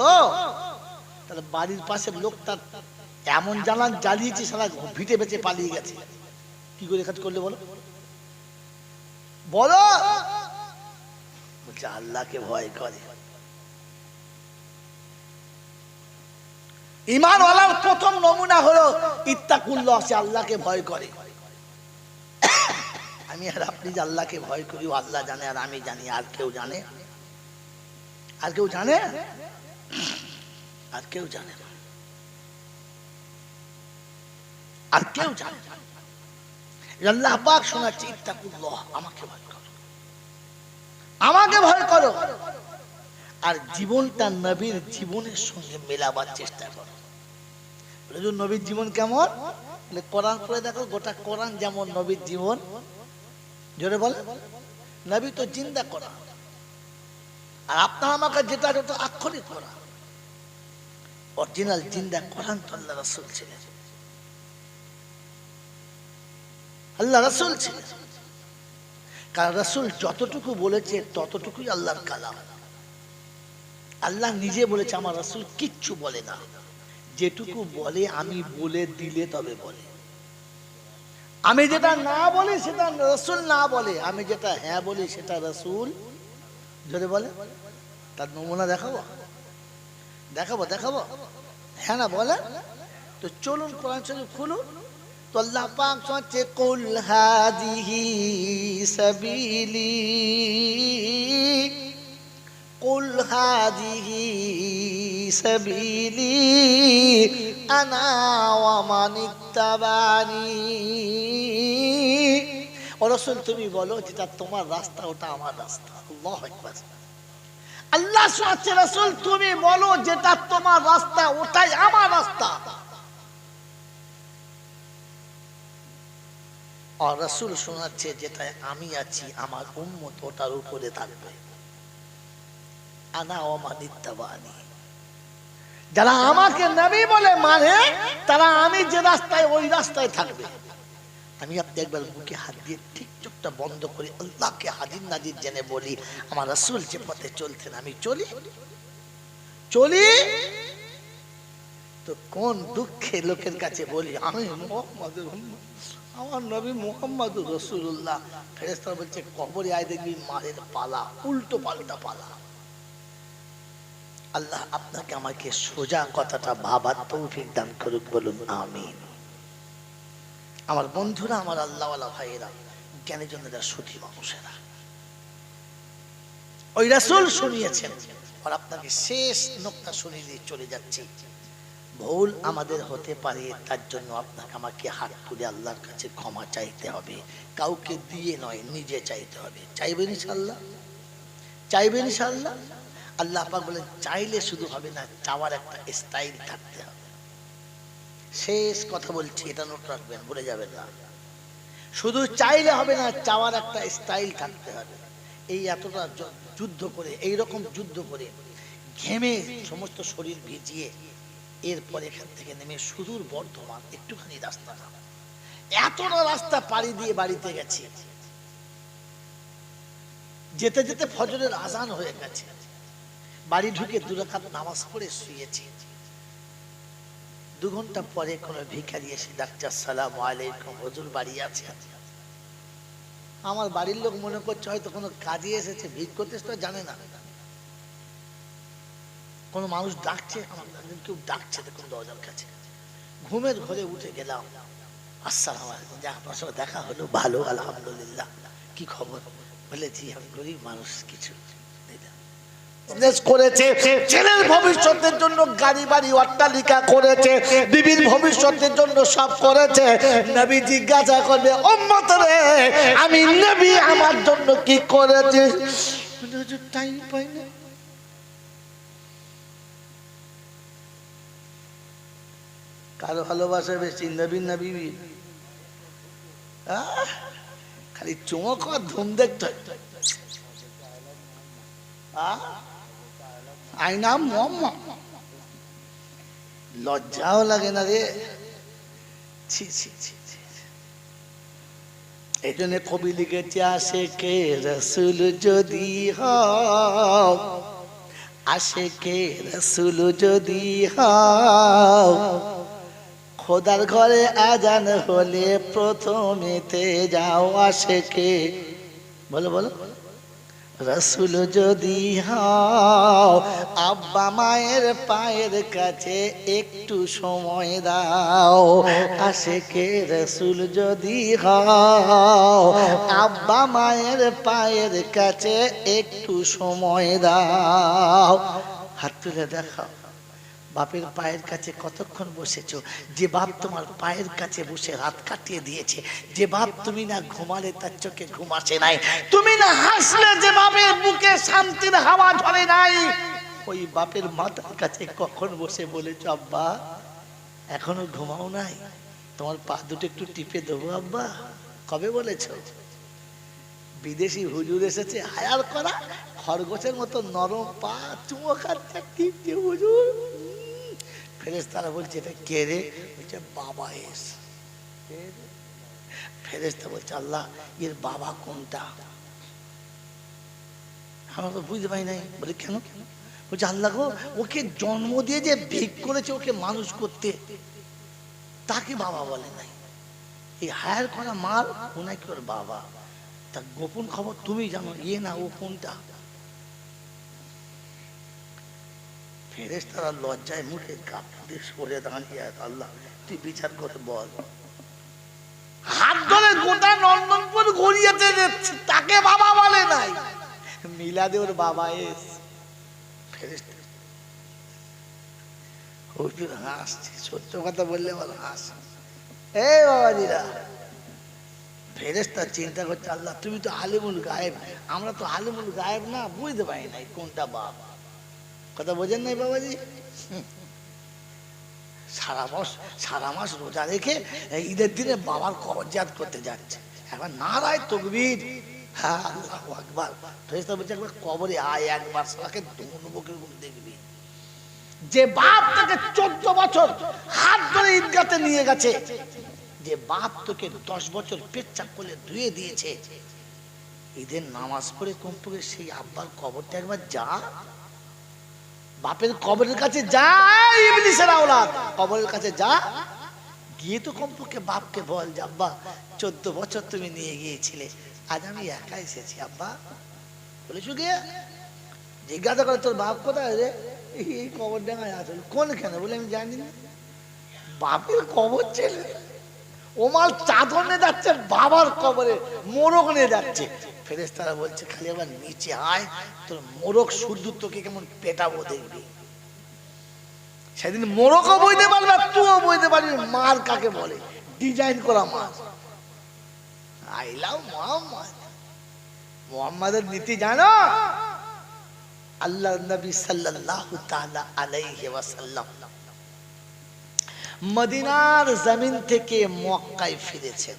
তাহলে বাড়ির পাশের লোকটা এমন জানান জ্বালিয়েছে, সারা ভিটে বেঁচে পালিয়ে গেছে, কি করে কাজ করলে বলো? বলো। বলছে আল্লাহকে ভয় করে। ঈমানওয়ালার প্রথম নমুনা হলো ইত্তাকুল্লাহ, সে আল্লাহকে ভয় করে। আমি আর আপনি যে আল্লাহকে ভয় করি ও আল্লাহ জানে আর আমি জানি, আর কেউ জানে? আর কেউ জানে? আর কেউ জানে না, আর কেউ জানে না। আল্লাহ পাক শোনাচ্ছে ইত্তাকুল্লাহ, আমাকে ভয় করো, আমাকে ভয় করো। আর জীবনটা নবীর জীবনের সঙ্গে মেলাবার চেষ্টা করো। নবীর জীবন কেমন? কোরআন পড়ে দেখো, গোটা কোরআন যেমন নবীর জীবন। জোরে বলে। নবী তো জিন্দা কোরআন, আর আপনার আমাকে যেটা ওটা আক্ষরিক কোরআন। অরিজিনাল জিন্দা কোরআন তো আল্লাহ রাসূল ছিলেন, আল্লাহ রাসূল ছিলেন। কারণ রাসূল যতটুকু বলেছে ততটুকুই আল্লাহর কালাম। আল্লাহ নিজে বলেছে আমার রাসূল কিচ্ছু বলে না, যেটুকু বলে আমি বলে দিলে তবে বলে। আমি যেটা না বলি সেটা রাসূল না বলে, আমি যেটা হ্যাঁ বলি সেটা রাসূল যদি বলে। তার নমুনা দেখাবো, দেখাবো, দেখাবো, হ্যাঁ না বলে? তো চলুন কোরআন শরীফ খুলুন। তো আল্লাহ পাক বলছে কুল হাদিহি সাবিলি, কুল হাদিহি সাবিলি আনা ওয়া মান ইত্তাবানি। ও রাসূল তুমি বলো যেটা তোমার রাস্তা ওটা আমার রাস্তা। আল্লাহু আকবার। আল্লাহ শোনাচ্ছে রাসূল তুমি বলো যেটা তোমার রাস্তা ওটাই আমার রাস্তা। আর রাসূল শোনাচ্ছে যেটায় আমি আছি আমার উম্মত ওটার উপরে থাকবে। আনা ওয়া মান ইত্তাবানি, যারা আমাকে নবী বলে মানে তারা আমি যে রাস্তায় ওই রাস্তায় থাকবে। আমি আপনি একবার মুখে হাত দিয়ে ঠিক চোখটা বন্ধ করে আল্লাহকে হাজির নাজির জেনে বলি আমার রাসূল যে পথে চলতেন আমি চলি, চলি। তো কোন দুঃখে লোকের কাছে বলি আমি মুহাম্মদের উম্মত, আমার নবী মুহাম্মদুর রাসূলুল্লাহ। ফেরেশতারা বলছে কবরে আয় দেখবি মারের পালা, উল্টো পাল্টা পালা। আল্লাহ আপনাকে আমাকে সোজা কথাটা ভাবার তৌফিক দান করুক, বলুন আমিন। আমার বন্ধুরা, আমার আল্লাহওয়ালা ভাইয়েরা, জ্ঞানীজনেরা, সুধী মানুষেরা, ওই রাসূল শুনিয়েছেন। আর আপনাকে শেষ নোকতা শুনিয়ে দিয়ে চলে যাচ্ছি। ভুল আমাদের হতে পারে, তার জন্য আপনাকে আমাকে হাত তুলে আল্লাহর কাছে ক্ষমা চাইতে হবে, কাউকে দিয়ে নয়, নিজে চাইতে হবে। চাইবেন ইনশাআল্লাহ? চাইবেন ইনশাআল্লাহ? আল্লাহ পাক বলেন চাইলে শুধু হবে না, চাওয়ার একটা স্টাইল থাকতে হবে। শেষ কথা বলছি, এটা নোট রাখবেন, ভুলে যাবেন না। শুধু চাইলে হবে না, চাওয়ার একটা স্টাইল থাকতে হবে। এই এতটা যুদ্ধ করে, এইরকম যুদ্ধ করে ঘেমে সমস্ত শরীর ভিজিয়ে এরপর এখান থেকে নেমে সুদূর বর্ধমান একটুখানি রাস্তা না, এতটা রাস্তা পাড়ি দিয়ে বাড়িতে গেছে। যেতে যেতে ফজরের আজান হয়ে গেছে, বাড়ি ঢুকে 2 রাকাত নামাজ পড়ে শুয়েছে। 2 ঘন্টা পরে কোনো ভিখারি এসে ডাকছে, আসসালামু আলাইকুম, হুজুর বাড়ি আছে? আমার বাড়ির লোক মনে করছে হয়তো কোনো কাজে এসেছে, ভিড় করতে তো জানে না, কোনো মানুষ ডাকছে, কেউ ডাকছে দেখুন দরজার কাছে। ঘুমের ঘরে উঠে গেলাম, আসসালামু আলাইকুম, আপনার সঙ্গে দেখা হলো, ভালো আলহামদুলিল্লাহ, কি খবর? বলে জি আমি গরিব মানুষ, কিছু করেছে, ছেলের ভবিষ্যতের জন্য গাড়ি বাড়ি অট্টালিকা করেছে, বিবির ভবিষ্যতের জন্য সব করেছে। নবী জিজ্ঞাসা করবে, উম্মত রে আমি নবী আমার জন্য কি করেছে? টাইম পাই না। কারো ভালোবাসা বেশি, নবী নবী খালি চোখ আর ধুম দেখতে আয়না মোহাম্মদ, লজ্জাও লাগে না রে, ছি ছি ছি। এই জন্য কবি লিখেছে, আশেকে রসুল যদি হও, আশেকে রসুল যদি হও, খোদার ঘরে আজান হলে প্রথমেতে যাও, আশেকে বলো বলো রসুল যদি হও, আব্বা মায়ের পায়ের কাছে একটু সময় দাও, আশেকে রসুল যদি হও, আব্বা মায়ের পায়ের কাছে একটু সময় দাও। হাত তুলে দেখাও, বাপের পায়ের কাছে কতক্ষণ বসেছো? যে বাপ তোমার পায়ের কাছে বসে রাত কাটিয়ে দিয়েছে, যে বাপ তুমি না ঘুমালে তার চোখে ঘুম আসে নাই, তুমি না হাসলে যে বাপের বুকে শান্তির হাওয়া ঝরে নাই, ওই বাপের মাথার কাছে কখন বসে বলেছো, আব্বা এখনো ঘুমাও নাই, তোমার পা দুটো একটু টিপে দেবো আব্বা? কবে বলেছো? বিদেশি হুজুর এসেছে হায়ার করা, খরগোশের মতো নরম পা চুমো খাচ্ছে, টিপছে হুজুর। ফেরেশতারা বলছে, এটা কে রে? বলছে বাবা এস। ফেরেশতা বলছে, আল্লাহ এর বাবা কোনটা? আমরা তো বুঝতে পারি নাই। বলে কেন? বলছে আল্লাহ গো, ওকে জন্ম দিয়ে যে ভিক করেছে ওকে মানুষ করতে, তাকে বাবা বলে নাই। এই হায়ার করা মাল ও নাকি ওর বাবা। তার গোপন খবর তুমি জানো, ইয়ে না ও কোনটা? ফেরেশতারা লজ্জায় মুখে কাঁপতে সরে দাঁড়িয়ে, আল্লাহ তুই বিচার করে বল। হাত ধরে গোটা নন্দনপুর ঘুরিয়েছে, তাকে বাবা বলে নাই। মিলাদে ওর বাবা এস। ফেরেশতা হুজুর হাসছে, সত্য কথা বললে বল হাস। এই বাবাজিরা, ফেরেশতা চিন্তা করছে, আল্লাহ তুমি তো আলিমুল গায়েব, আমরা তো আলিমুল গায়েব না, বুঝতে পারি নাই কোনটা বাপ। কথা বোঝেন নাই বাবাজি? সারা মাস রোজা রেখে ঈদের দিনে বাবার কবর জিয়ারত করতে যাচ্ছে। একবার নারায় তাকবীর, হ্যাঁ আল্লাহু আকবার। ফেরেশতা বলছে, একবার কবরে আয়, একবার সারাকে দুমুখের মুখ দেখবি। যে বাপ তাকে 14 বছর হাত ধরে ঈদগাতে নিয়ে গেছে, যে বাপ তোকে 10 বছর পেচ্ছাপ করে ধুয়ে দিয়েছে, ঈদের নামাজ পড়ে কমপক্ষে সেই আব্বার কবরটা একবার যা, বাপের কবরের কাছে যা, ইবলিসের আওলাদ কবরের কাছে যা, গিয়ে তো কমপক্ষে বাপকে বল যে আব্বা 14 বছর তুমি নিয়ে গিয়েছিলে, আজ আমি একা এসেছি আব্বা। বলেছো গিয়ে জিজ্ঞাসা করে, তোর বাপ কোথায় রে? এই কবর ডাঙায় আছে। কোনখানে? বলে আমি জানি না। বাপের কবর ছেলে ও মাল চাদর নিয়ে যাচ্ছে বাবার কবরে, মোরগ নিয়ে যাচ্ছে। ফেরেশতারা বলছে, খালি আবার নিচে আয়, তোর মোরগ শুধু তোকে কেমন পেটাবো দেখবি। সেদিন মোরগও বইতে পারবে, তুইও বইতে পারবি মার কাকে বলে, ডিজাইন করা মার। I love Muhammad. মুহাম্মাদের নীতি জানো? আল্লাহ নবী সাল্লাল্লাহু তাআলা আলাইহি ওয়াসাল্লাম মদিনার জমিন থেকে মক্কায় ফিরেছেন।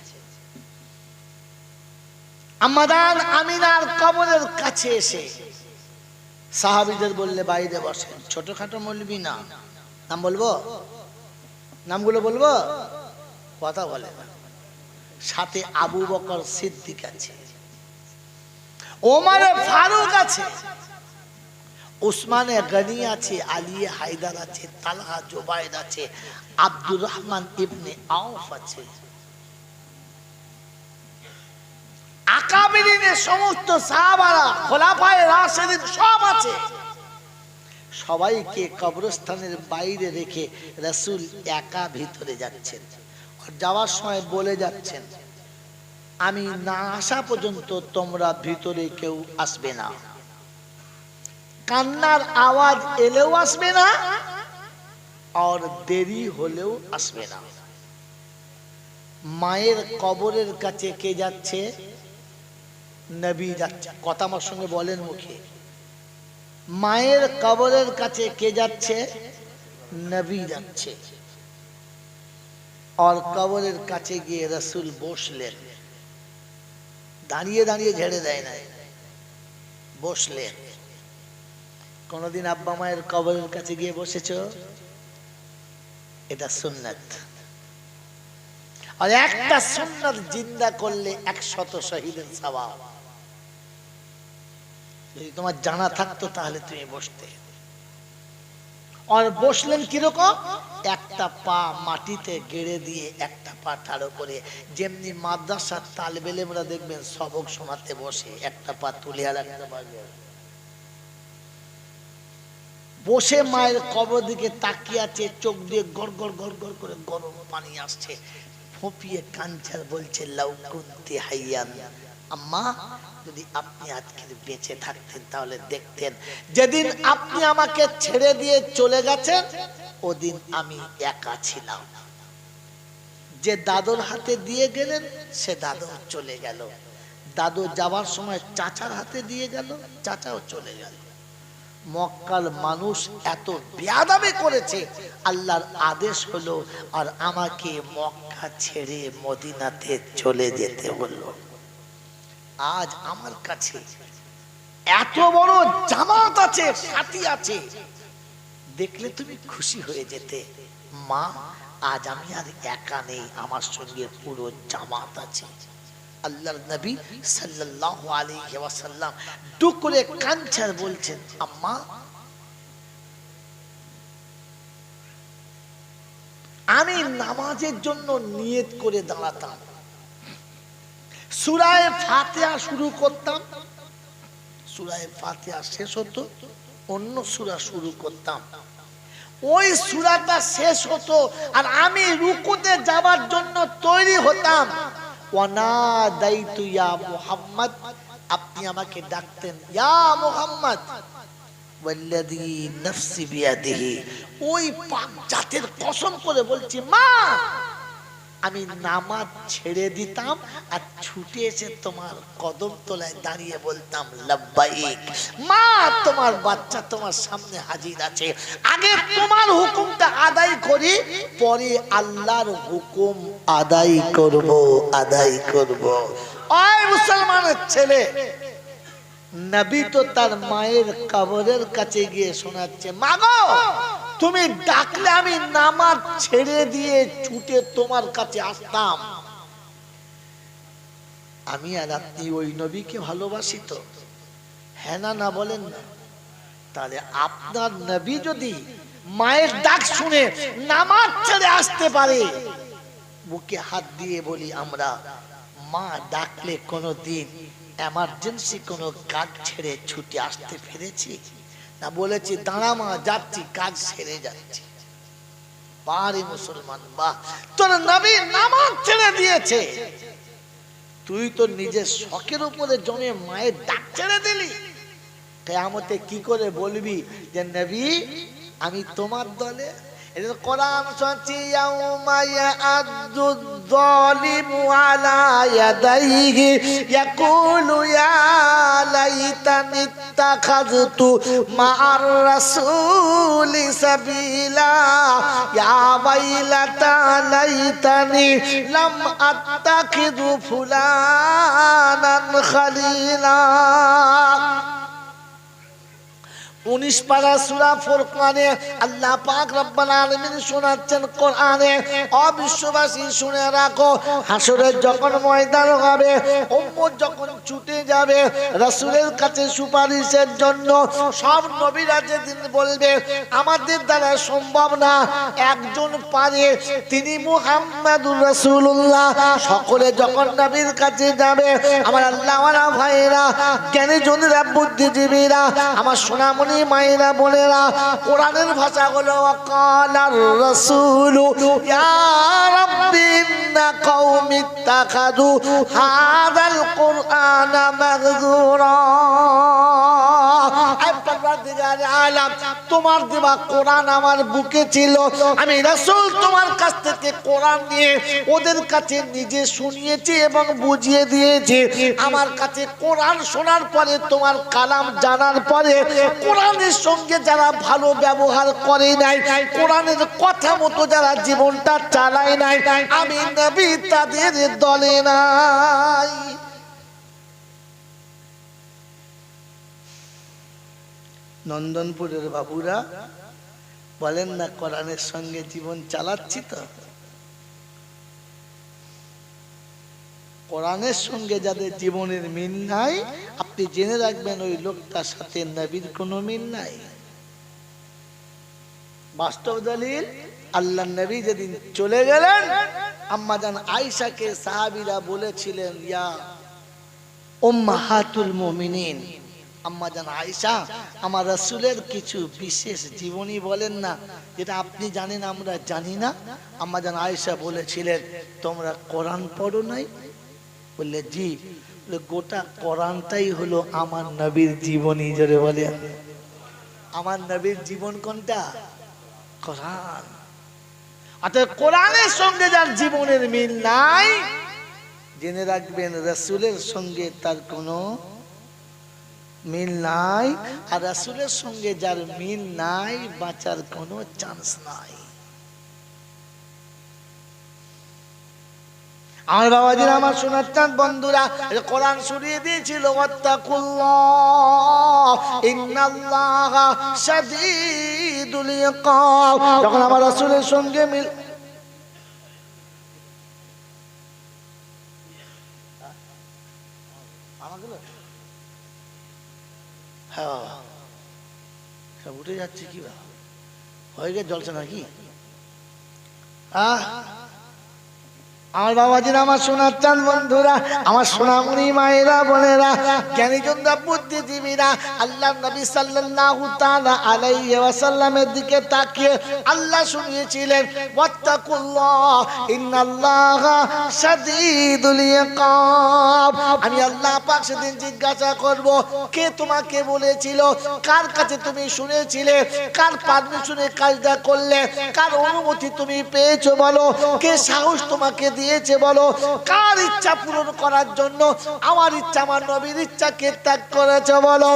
আম্মাদান আমিনার কবরের কাছে এসে সাহাবীদের বললে বাইরে বসেন। ছোটখাটো মৌলবি না, নাম বলবো, নামগুলো বলবো, কথা বলে না। সাথে আবু বকর সিদ্দিক আছে, ওমর ফারুক আছে, উসমানে গনি আছে, আলী হায়দার আছে, তালহা জুবাইর আছে, আব্দুর রহমান ইবনে আউফ আছে, আকাবিরিনের সমস্ত সাহাবারা, খোলাফায়ে রাশিদিন সব আছে। সবাইকে কবরস্থানের বাইরে রেখে রাসূল একা ভিতরে যাচ্ছেন। যাওয়ার সময় বলে যাচ্ছেন, আমি না আসা পর্যন্ত তোমরা ভিতরে কেউ আসবে না, কান্নার আওয়াজ এলেও আসবে না, আর দেরি হলেও আসবে না। মায়ের কবরের কাছে কে যাচ্ছে? নবী যাচ্ছে। কথা আমার সঙ্গে বলেন মুখে। মায়ের কবরের কাছে কে যাচ্ছে? নবী যাচ্ছে। আর কবরের কাছে গিয়ে রাসূল বসলেন, দাঁড়িয়ে দাঁড়িয়ে ঝেড়ে দেয় না, বসলেন। কোনদিন আব্বা মায়ের কবরের কাছে গিয়ে বসেছো? এটা সুন্নাত। আর একটা সুন্নাত জিন্দা করলে 100 শহীদের সওয়াব। যদি তোমার জানা থাকতো তাহলে তুমি বসতে। আর বসলেন কিরকম? একটা পা মাটিতে গেড়ে দিয়ে একটা পা ঠাড়ো করে, যেমনি মাদ্রাসার তালেবে ইলমরা দেখবেন সবক শোনাতে বসে একটা পা তুলে আর একটা পা বসে মায়ের কবর দিকে তাকিয়ে আছে, চোখ দিয়ে গড় গড় গড় গড় করে গরম পানি আসছে, ফুঁপিয়ে কাঞ্চার বলছে, লাউ কুনতি হাইয়ান, আম্মা যদি আপনি আজকে বেঁচে থাকতেন তাহলে দেখতেন যেদিন আপনি আমাকে ছেড়ে দিয়ে চলে গেছেন ওদিন আমি একা ছিলাম। যে দাদুর হাতে দিয়ে গেলেন সে দাদু চলে গেল, দাদু যাওয়ার সময় চাচার হাতে দিয়ে গেল, চাচাও চলে গেল। মক্কার মানুষ এত বেয়াদবি করেছে, আল্লাহর আদেশ হলো আর আমাকে মক্কা ছেড়ে মদিনাতে চলে যেতে হলো। আজ আমার কাছে এত বড় জামাত আছে, সাথী আছে, দেখলে তুমি খুশি হয়ে যেতে, মা আজ আমি আর একা নেই, আমার সঙ্গে পুরো জামাত আছে। আল্লাহর নবী সাল্লাল্লাহু আলাইহি ওয়াসাল্লাম দুকুরে কাঞ্চার বলছেন, আম্মা আমি নামাজের জন্য নিয়ত করে দাঁড়াতাম, সূরা ফাতিহা শুরু করতাম, সূরা ফাতিহা শেষ হতো, অন্য সূরা শুরু করতাম, ওই সূরাটা শেষ হতো আর আমি রুকুতে যাওয়ার জন্য তৈরি হতাম, ওয়ানাদাইতু ইয়া মুহাম্মদ, আপনি আমাকে ডাকতেন, ইয়া মুহাম্মদ, ওয়াল্লাযী নাফসি বিয়াদিহি, ওই পাক জাতের কসম করে বলছি মা, আমি নামাজ ছেড়ে দিতাম আর ছুটে এসে তোমার কদম তলায় দাঁড়িয়ে বলতাম লাব্বাইক, মা তোমার বাচ্চা তোমার সামনে হাজির আছে, আগে তোমার হুকুমটা আদায় করি, পরে আল্লাহর হুকুম আদায় করব, আদায় করব। ওই মুসলমানের ছেলে, নবী তো তার মায়ের কবরের কাছে গিয়ে শোনাচ্ছে, মা গো তুমি ডাকলে আমি নামাজ ছেড়ে দিয়ে ছুটে তোমার কাছে আসতাম। আমি আর আপনি ওই নবীকে ভালোবাসি তো? হ্যাঁ না না বলেন না? তাহলে আপনার নবী যদি মায়ের ডাক শুনে নামাজ ছেড়ে আসতে পারে, বুকে হাত দিয়ে বলি আমরা, মা ডাকলে কোনোদিন এমার্জেন্সি কোনো কাজ ছেড়ে ছুটে আসতে পেরেছি না? বলেছি দাঁড়া মা যাচ্ছি, কাজ সেরে যাচ্ছি। পারে মুসলমান, বাহ, তোর নবী নামাজ ছেড়ে দিয়েছে, তুই তো নিজের শখের উপরে জমে মায়ের ডাক ছেড়ে দিলি। কিয়ামতে কি করে বলবি যে নবী আমি তোমার দলে? এটা কোরআন শুনছি, ইয়াউমা ইয়াআদ্দু যালিমু আলা ইয়াদাইহি ইয়াকুলু ইয়া লাইতানি ইত্তাখাযতু মা'আর রাসূলি সাবিলা ইয়া ওয়াইলাতা লাইতানি লাম আত্তাখি আত্তাখিযু ফুলানান খালিলা। 19 পারা সূরা ফুরকানে আল্লাহ পাক রব্বুল আলামিন শোনাচ্ছেন কোরআনে, অবিশ্ববাসী শুনে রাখো, হাসরের যখন ময়দান হবে, উম্মত যখন ছুটে যাবে রাসূলের কাছে সুপারিশের জন্য, সব নবীরা যেদিন বলবে আমাদের দ্বারা সম্ভব না, একজন পারে, তিনি মুহাম্মাদুর রাসূলুল্লাহ। সকলে যখন নবীর কাছে যাবে, আমার আল্লাহওয়ালা ভাইরা, জ্ঞানী জনেরা, বুদ্ধিজীবীরা, আমার সোনামণি মায়েরা বোনেরা, কোরআনের ভাষা হলো ওয়াকালার রাসূলু ইয়া রাব্বি ইন্না কওমি ইত্তাখাযু হাযাল কুরআনা মাহজুরা। তোমার দেওয়া কোরআন আমার বুকে ছিল, আমি রাসূল তোমার কাছ থেকে কোরআন নিয়ে ওদের কাছে নিজে শুনিয়েছি এবং বুঝিয়ে দিয়েছি। আমার কাছে কোরআন শোনার পরে, তোমার কালাম জানার পরে, কোরআনের সঙ্গে যারা ভালো ব্যবহার করে নাই, কোরআনের কথা মতো যারা জীবনটা চালায় নাই, আমি নবী তাদের দলে নাই। নন্দনপুরের বাবুরা বলেন না, কোরআনের সঙ্গে জীবন চালাচ্ছি তো। কোরআনের সঙ্গে যাদের জীবনের মিল নাই, আপনি জেনে রাখবেন ওই লোকটার সাথে নবীর কোনো মিল নাই। বাস্তব দলিল, আল্লাহ নবী যেদিন চলে গেলেন, আম্মা জান আয়েশাকে সাহাবীরা বলেছিলেন, ইয়া উম্মাহাতুল মুমিনিন, আম্মা জান আয়েশা, আমার রাসূলের কিছু বিশেষ জীবনী বলেন না, যেটা আপনি জানেন আমরা জানি না। আম্মা জান আয়েশা বলেছিলেন, তোমরা কোরআন পড়ো নাই? বললে জি। বলে গোটা কোরআনটাই হলো আমার নবীর জীবনী। জোরে বলে, আমার নবীর জীবন কোনটা? কোরআন। অর্থাৎ কোরআনের সঙ্গে যার জীবনের মিল নাই, জেনে রাখবেন রাসূলের সঙ্গে তার কোনো মিল নাই। আর রাসূলের সঙ্গে যার মিল নাই, বাঁচার কোনো চান্স নাই। আমার বাবাজিরা, আমার সোনার চাঁদ বন্ধুরা, কোরআন শুনিয়ে দিয়েছিল ওয়াত্তাকুল্লাহ ইন্নাল্লাহা শাদীদুল ইকাব। যখন আমার রাসূলের সঙ্গে মিল, হ্যাঁ সব উঠে যাচ্ছে কি বা হয়ে গেছে জলসা নাকি? আমার বাবাজিরা, আমার সোনার চাঁদ বন্ধুরা, আমার সোনামণি মায়েরা বোনেরা, জ্ঞানীজনরা, বুদ্ধিজীবীরা, আল্লাহ নবী সাল্লাল্লাহু তাআলা আলাইহি ওয়াসাল্লামের দিকে তাকিয়ে আল্লাহ শুনিয়েছিলেন ওয়াত্তাকুল্লাহ ইন্নাল্লাহা শাদীদুল ইকাব। আমি আল্লাহ পাক সেদিন জিজ্ঞাসা করব, কে তোমাকে বলেছিল? কার কাছে তুমি শুনেছিলে? কার পারমিশনে কাজটা করলে? কার অনুমতি তুমি পেয়েছো বলো? কে সাহস তোমাকে দিয়েছে বলো? কার ইচ্ছা পূরণ করার জন্য আমার ইচ্ছা, আমার নবীর ইচ্ছাকে ত্যাগ করেছে বলো?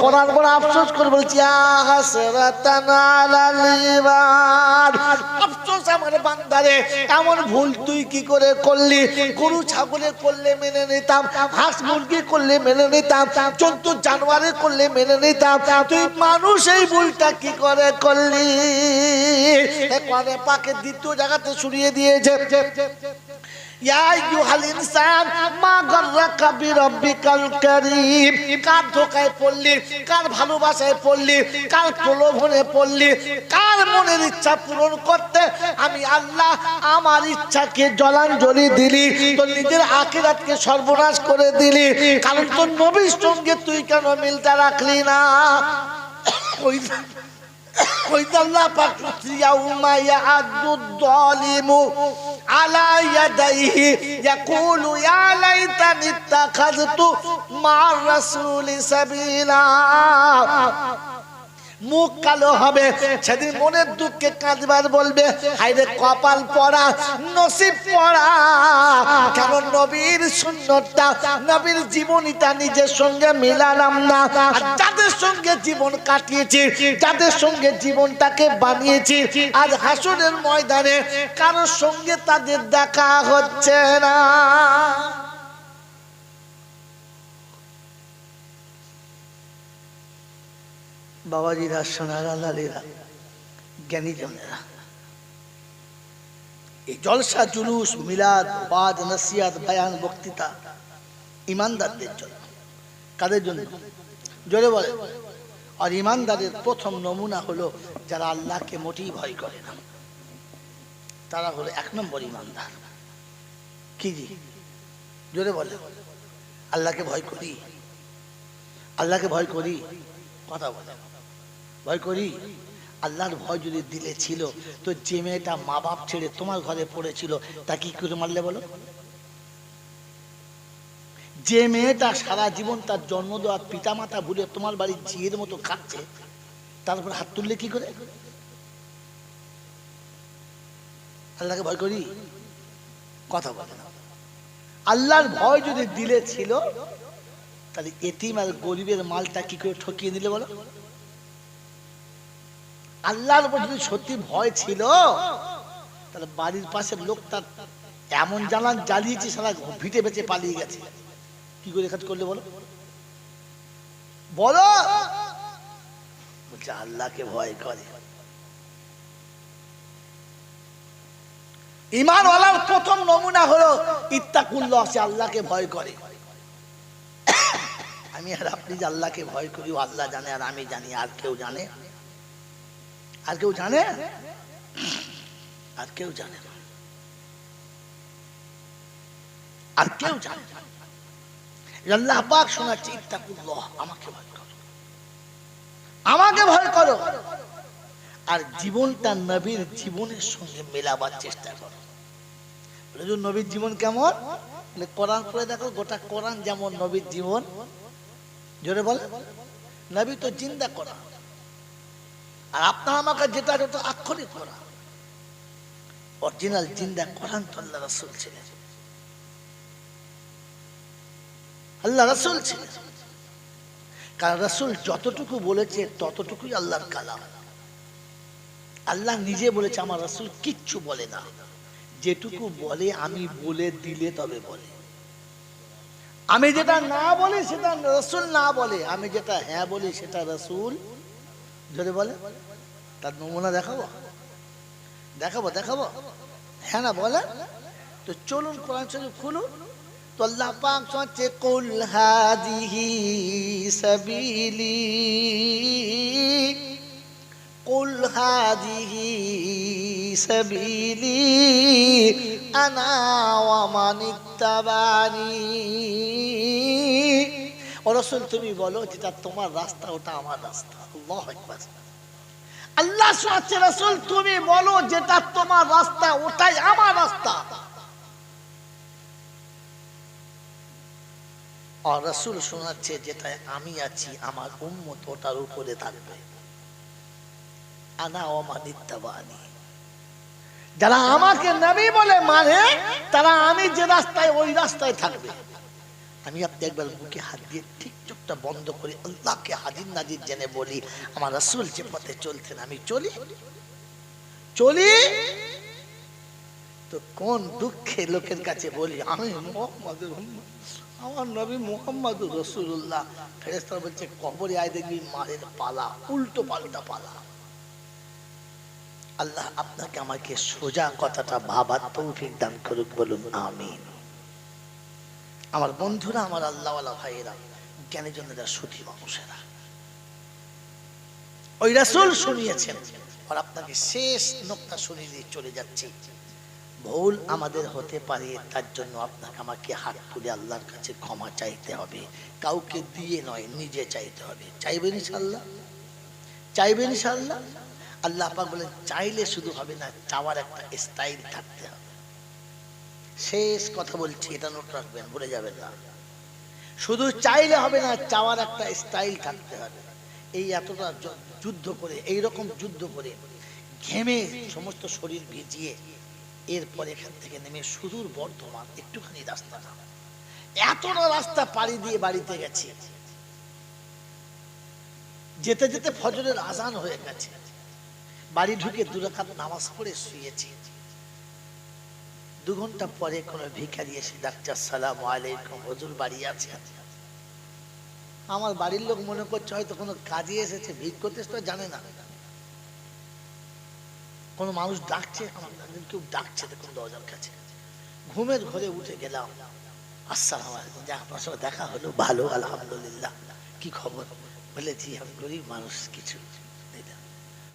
কোরআন বড় আফসোস করে বলছি, হাসরাতান আলাল ইবাদ, আফসোস আমার বান্দারে, এমন ভুল তুই কি করে করলি? গরু ছাগলে করলে মেনে নিতাম, হাঁস মুরগি করলে মেনে নিতাম, জন্তু জানোয়ারে করলে মেনে নিতাম, তুই মানুষ এই ভুলটা কি করে করলি? কোরআনে পাকে দ্বিতীয় জায়গাতে শুনিয়ে দিয়েছে, ইয়া আইয়ুহাল ইনসান মা গাররাকা বিরাব্বিকাল কারীম। কার ধোঁকায় পড়লি? কার ভালোবাসায় পড়লি? কার প্রলোভনে পড়লি? কার মনের ইচ্ছা পূরণ করতে আমি আল্লাহ আমার ইচ্ছাকে জলাঞ্জলি দিলি? তোর নিজের আখিরাতকে সর্বনাশ করে দিলি, কারণ তোর নবীর সঙ্গে তুই কেন মিলটা রাখলি না? ওই আল্লাহ পাক ইয়াউমা ইয়াদুদ যালিমু আলা ইয়াদাইহি ইয়াকুলু ইয়া লাইতানি ইত্তাখাযতু মা'আর রাসূলি সাবিলা। মুখ কালো হবে সেদিন, মনের দুঃখে কাঁদবার বলবে, হায়রে কপাল পড়া, নসিব পড়া, কেন নবীর সুন্নতটা, নবীর জীবনীটা নিজের সঙ্গে মিলালাম না। আর যাদের সঙ্গে জীবন কাটিয়েছি, যাদের সঙ্গে জীবনটাকে বানিয়েছি, আজ হাসরের ময়দানে কারোর সঙ্গে তাদের দেখা হচ্ছে না। বাবাজিরা, সোনারা, লালেরা, জ্ঞানী জনেরা, এই জলসা, জুলুস, মিলাদ, ওয়াজ, নসিহত, বয়ান, বক্তৃতা ইমানদারদের জন্য। কাদের জন্য? জোরে বলে। আর ইমানদারের প্রথম নমুনা হলো যারা আল্লাহকে মোটেই ভয় করে না, তারা হলো 1 নম্বর ইমানদার। কি জি? জোরে বলে। আল্লাহকে ভয় করি, আল্লাহকে ভয় করি, কথা বলে ভয় করি। আল্লাহর ভয় যদি দিলে ছিল তো যে মেয়েটা মা বাপ ছেড়ে তোমার ঘরে পড়েছিল তা কি করে মারলে বলো? যে মেয়েটা সারা জীবন তার জন্ম দেওয়া পিতা মাতা ভুলে তোমার বাড়ির ঝিয়ের মতো খাচ্ছে, তারপর হাত তুললে কি করে? আল্লাহকে ভয় করি, কথা বলে না। আল্লাহর ভয় যদি দিলে ছিল তাহলে এতিম আর গরিবের মালটা কি করে ঠকিয়ে দিলে বলো? আল্লাহর উপর যদি সত্যি ভয় ছিল তাহলে বাড়ির পাশের লোক তার এমন জ্বালান জ্বালিয়েছে, সারা ভিটে বেঁচে পালিয়ে গেছে, কি করে কাজ করলে বলো? বলো। বলছে আল্লাহকে ভয় করে। ঈমানওয়ালার প্রথম নমুনা হলো ইত্তাকুল্লাহ, সে আল্লাহকে ভয় করে। আমি আর আপনি যে আল্লাহকে ভয় করি ও আল্লাহ জানে আর আমি জানি, আর কেউ জানে? আর কেউ জানে? আর কেউ জানে না, আর কেউ জানে না। আল্লাহ পাক শোনাচ্ছে ইত্তাকুল্লাহ, আমাকে ভয় করো, আমাকে ভয় করো। আর জীবনটা নবীর জীবনের সঙ্গে মেলাবার চেষ্টা করো। নবীর জীবন কেমন? কোরআন পড়ে দেখো, গোটা কোরআন যেমন নবীর জীবন। জোরে বলে। নবী তো জিন্দা কোরআন, আর আপনার আমাকে যেটা যত আক্ষরিক কোরআন, অরিজিনাল জিন্দা কোরআন তো আল্লাহ রাসূল ছিলেন। আল্লাহ রাসূল ছিলেন, কারণ রাসূল যতটুকু বলেছে ততটুকুই আল্লাহর কালাম। আল্লাহ নিজে বলেছে আমার রাসূল কিচ্ছু বলে না, যেটুকু বলে আমি বলে দিলে তবে বলে। আমি যেটা না বলি সেটা রাসূল না বলে, আমি যেটা হ্যাঁ বলি সেটা রাসূল যদি বলে। তার নমুনা দেখাবো, দেখাবো, দেখাবো, হ্যাঁ না বলে? তো চলুন কোরআন শরীফ খুলুন। তো আল্লাহ পাক বলছে কুল হাযিহি সাবিলি, কুল হাযিহি সাবিলি আনা ওয়া মান ইত্তাবানি। ও রাসূল তুমি বলো যেটা তোমার রাস্তা ওটা আমার রাস্তা। আল্লাহু আকবার। আল্লাহ শোনাচ্ছে রাসূল তুমি বলো যেটা তোমার রাস্তা ওটাই আমার রাস্তা। আর রাসূল শোনাচ্ছে যেটায় আমি আছি আমার উম্মত ওটার উপরে থাকবে। আনা ওয়া মান ইত্তাবানি, যারা আমাকে নবী বলে মানে তারা আমি যে রাস্তায় ওই রাস্তায় থাকবে। আমি আপনি একবার বুকে হাত দিয়ে ঠিক চোখটা বন্ধ করে আল্লাহকে হাজির নাজির জেনে বলি আমার রাসূল যে পথে চলতেন আমি চলি, চলি। তো কোন দুঃখে লোকের কাছে বলি আমি মুহাম্মদুর উম্মত, আমার নবী মুহাম্মদুর রাসূলুল্লাহ। ফেরেশতারা বলছে কবরে আয় দেখবি মারের পালা, উল্টো পাল্টা পালা। আল্লাহ আপনাকে আমাকে সোজা কথাটা ভাবার তৌফিক দান করুক, বলুন আমিন। আমার বন্ধুরা, আমার আল্লাহওয়ালা ভাইয়েরা, জ্ঞানী জনেরা, সুধী মানুষেরা, ওই রাসূল শুনিয়েছেন। আর আপনাকে শেষ নোকতা শুনিয়ে দিয়ে চলে যাচ্ছি। ভুল আমাদের হতে পারে, তার জন্য আপনাকে আমাকে হাত তুলে আল্লাহর কাছে ক্ষমা চাইতে হবে, কাউকে দিয়ে নয়, নিজে চাইতে হবে। চাইবেন ইনশাআল্লাহ? চাইবেন ইনশাআল্লাহ? আল্লাহ পাক বলেন চাইলে শুধু হবে না, চাওয়ার একটা স্টাইল থাকতে হবে। শেষ কথা বলছি, এটা নোট রাখবেন, ভুলে যাবেন না। শুধু চাইলে হবে না, চাওয়ার একটা স্টাইল থাকতে হবে। এই এতটা যুদ্ধ করে, এইরকম যুদ্ধ করে ঘেমে সমস্ত শরীর ভিজিয়ে এরপর এখান থেকে নেমে সুদূর বর্ধমান একটুখানি রাস্তা না, এতটা রাস্তা পাড়ি দিয়ে বাড়িতে গেছি। যেতে যেতে ফজরের আজান হয়ে গেছে। বাড়ি ঢুকে 2 রাকাত নামাজ পড়ে শুয়েছি। 2 ঘন্টা পরে কোনো ভিখারি এসে ডাকছে আসসালামু আলাইকুম, হুজুর বাড়ি আছেন? আমার বাড়ির লোক মনে করছে হয়তো কোনো কাজে এসেছে, ভিড় করতে তো জানে না। কোনো মানুষ ডাকছে, কেউ ডাকছে দেখুন দরজার কাছে। ঘুমের ঘরে উঠে গেলাম, আসসালামু আলাইকুম, যা আপনার সঙ্গে দেখা হলো, ভালো, আলহামদুলিল্লাহ, কি খবর? বলে জি আমি গরিব মানুষ, কিছু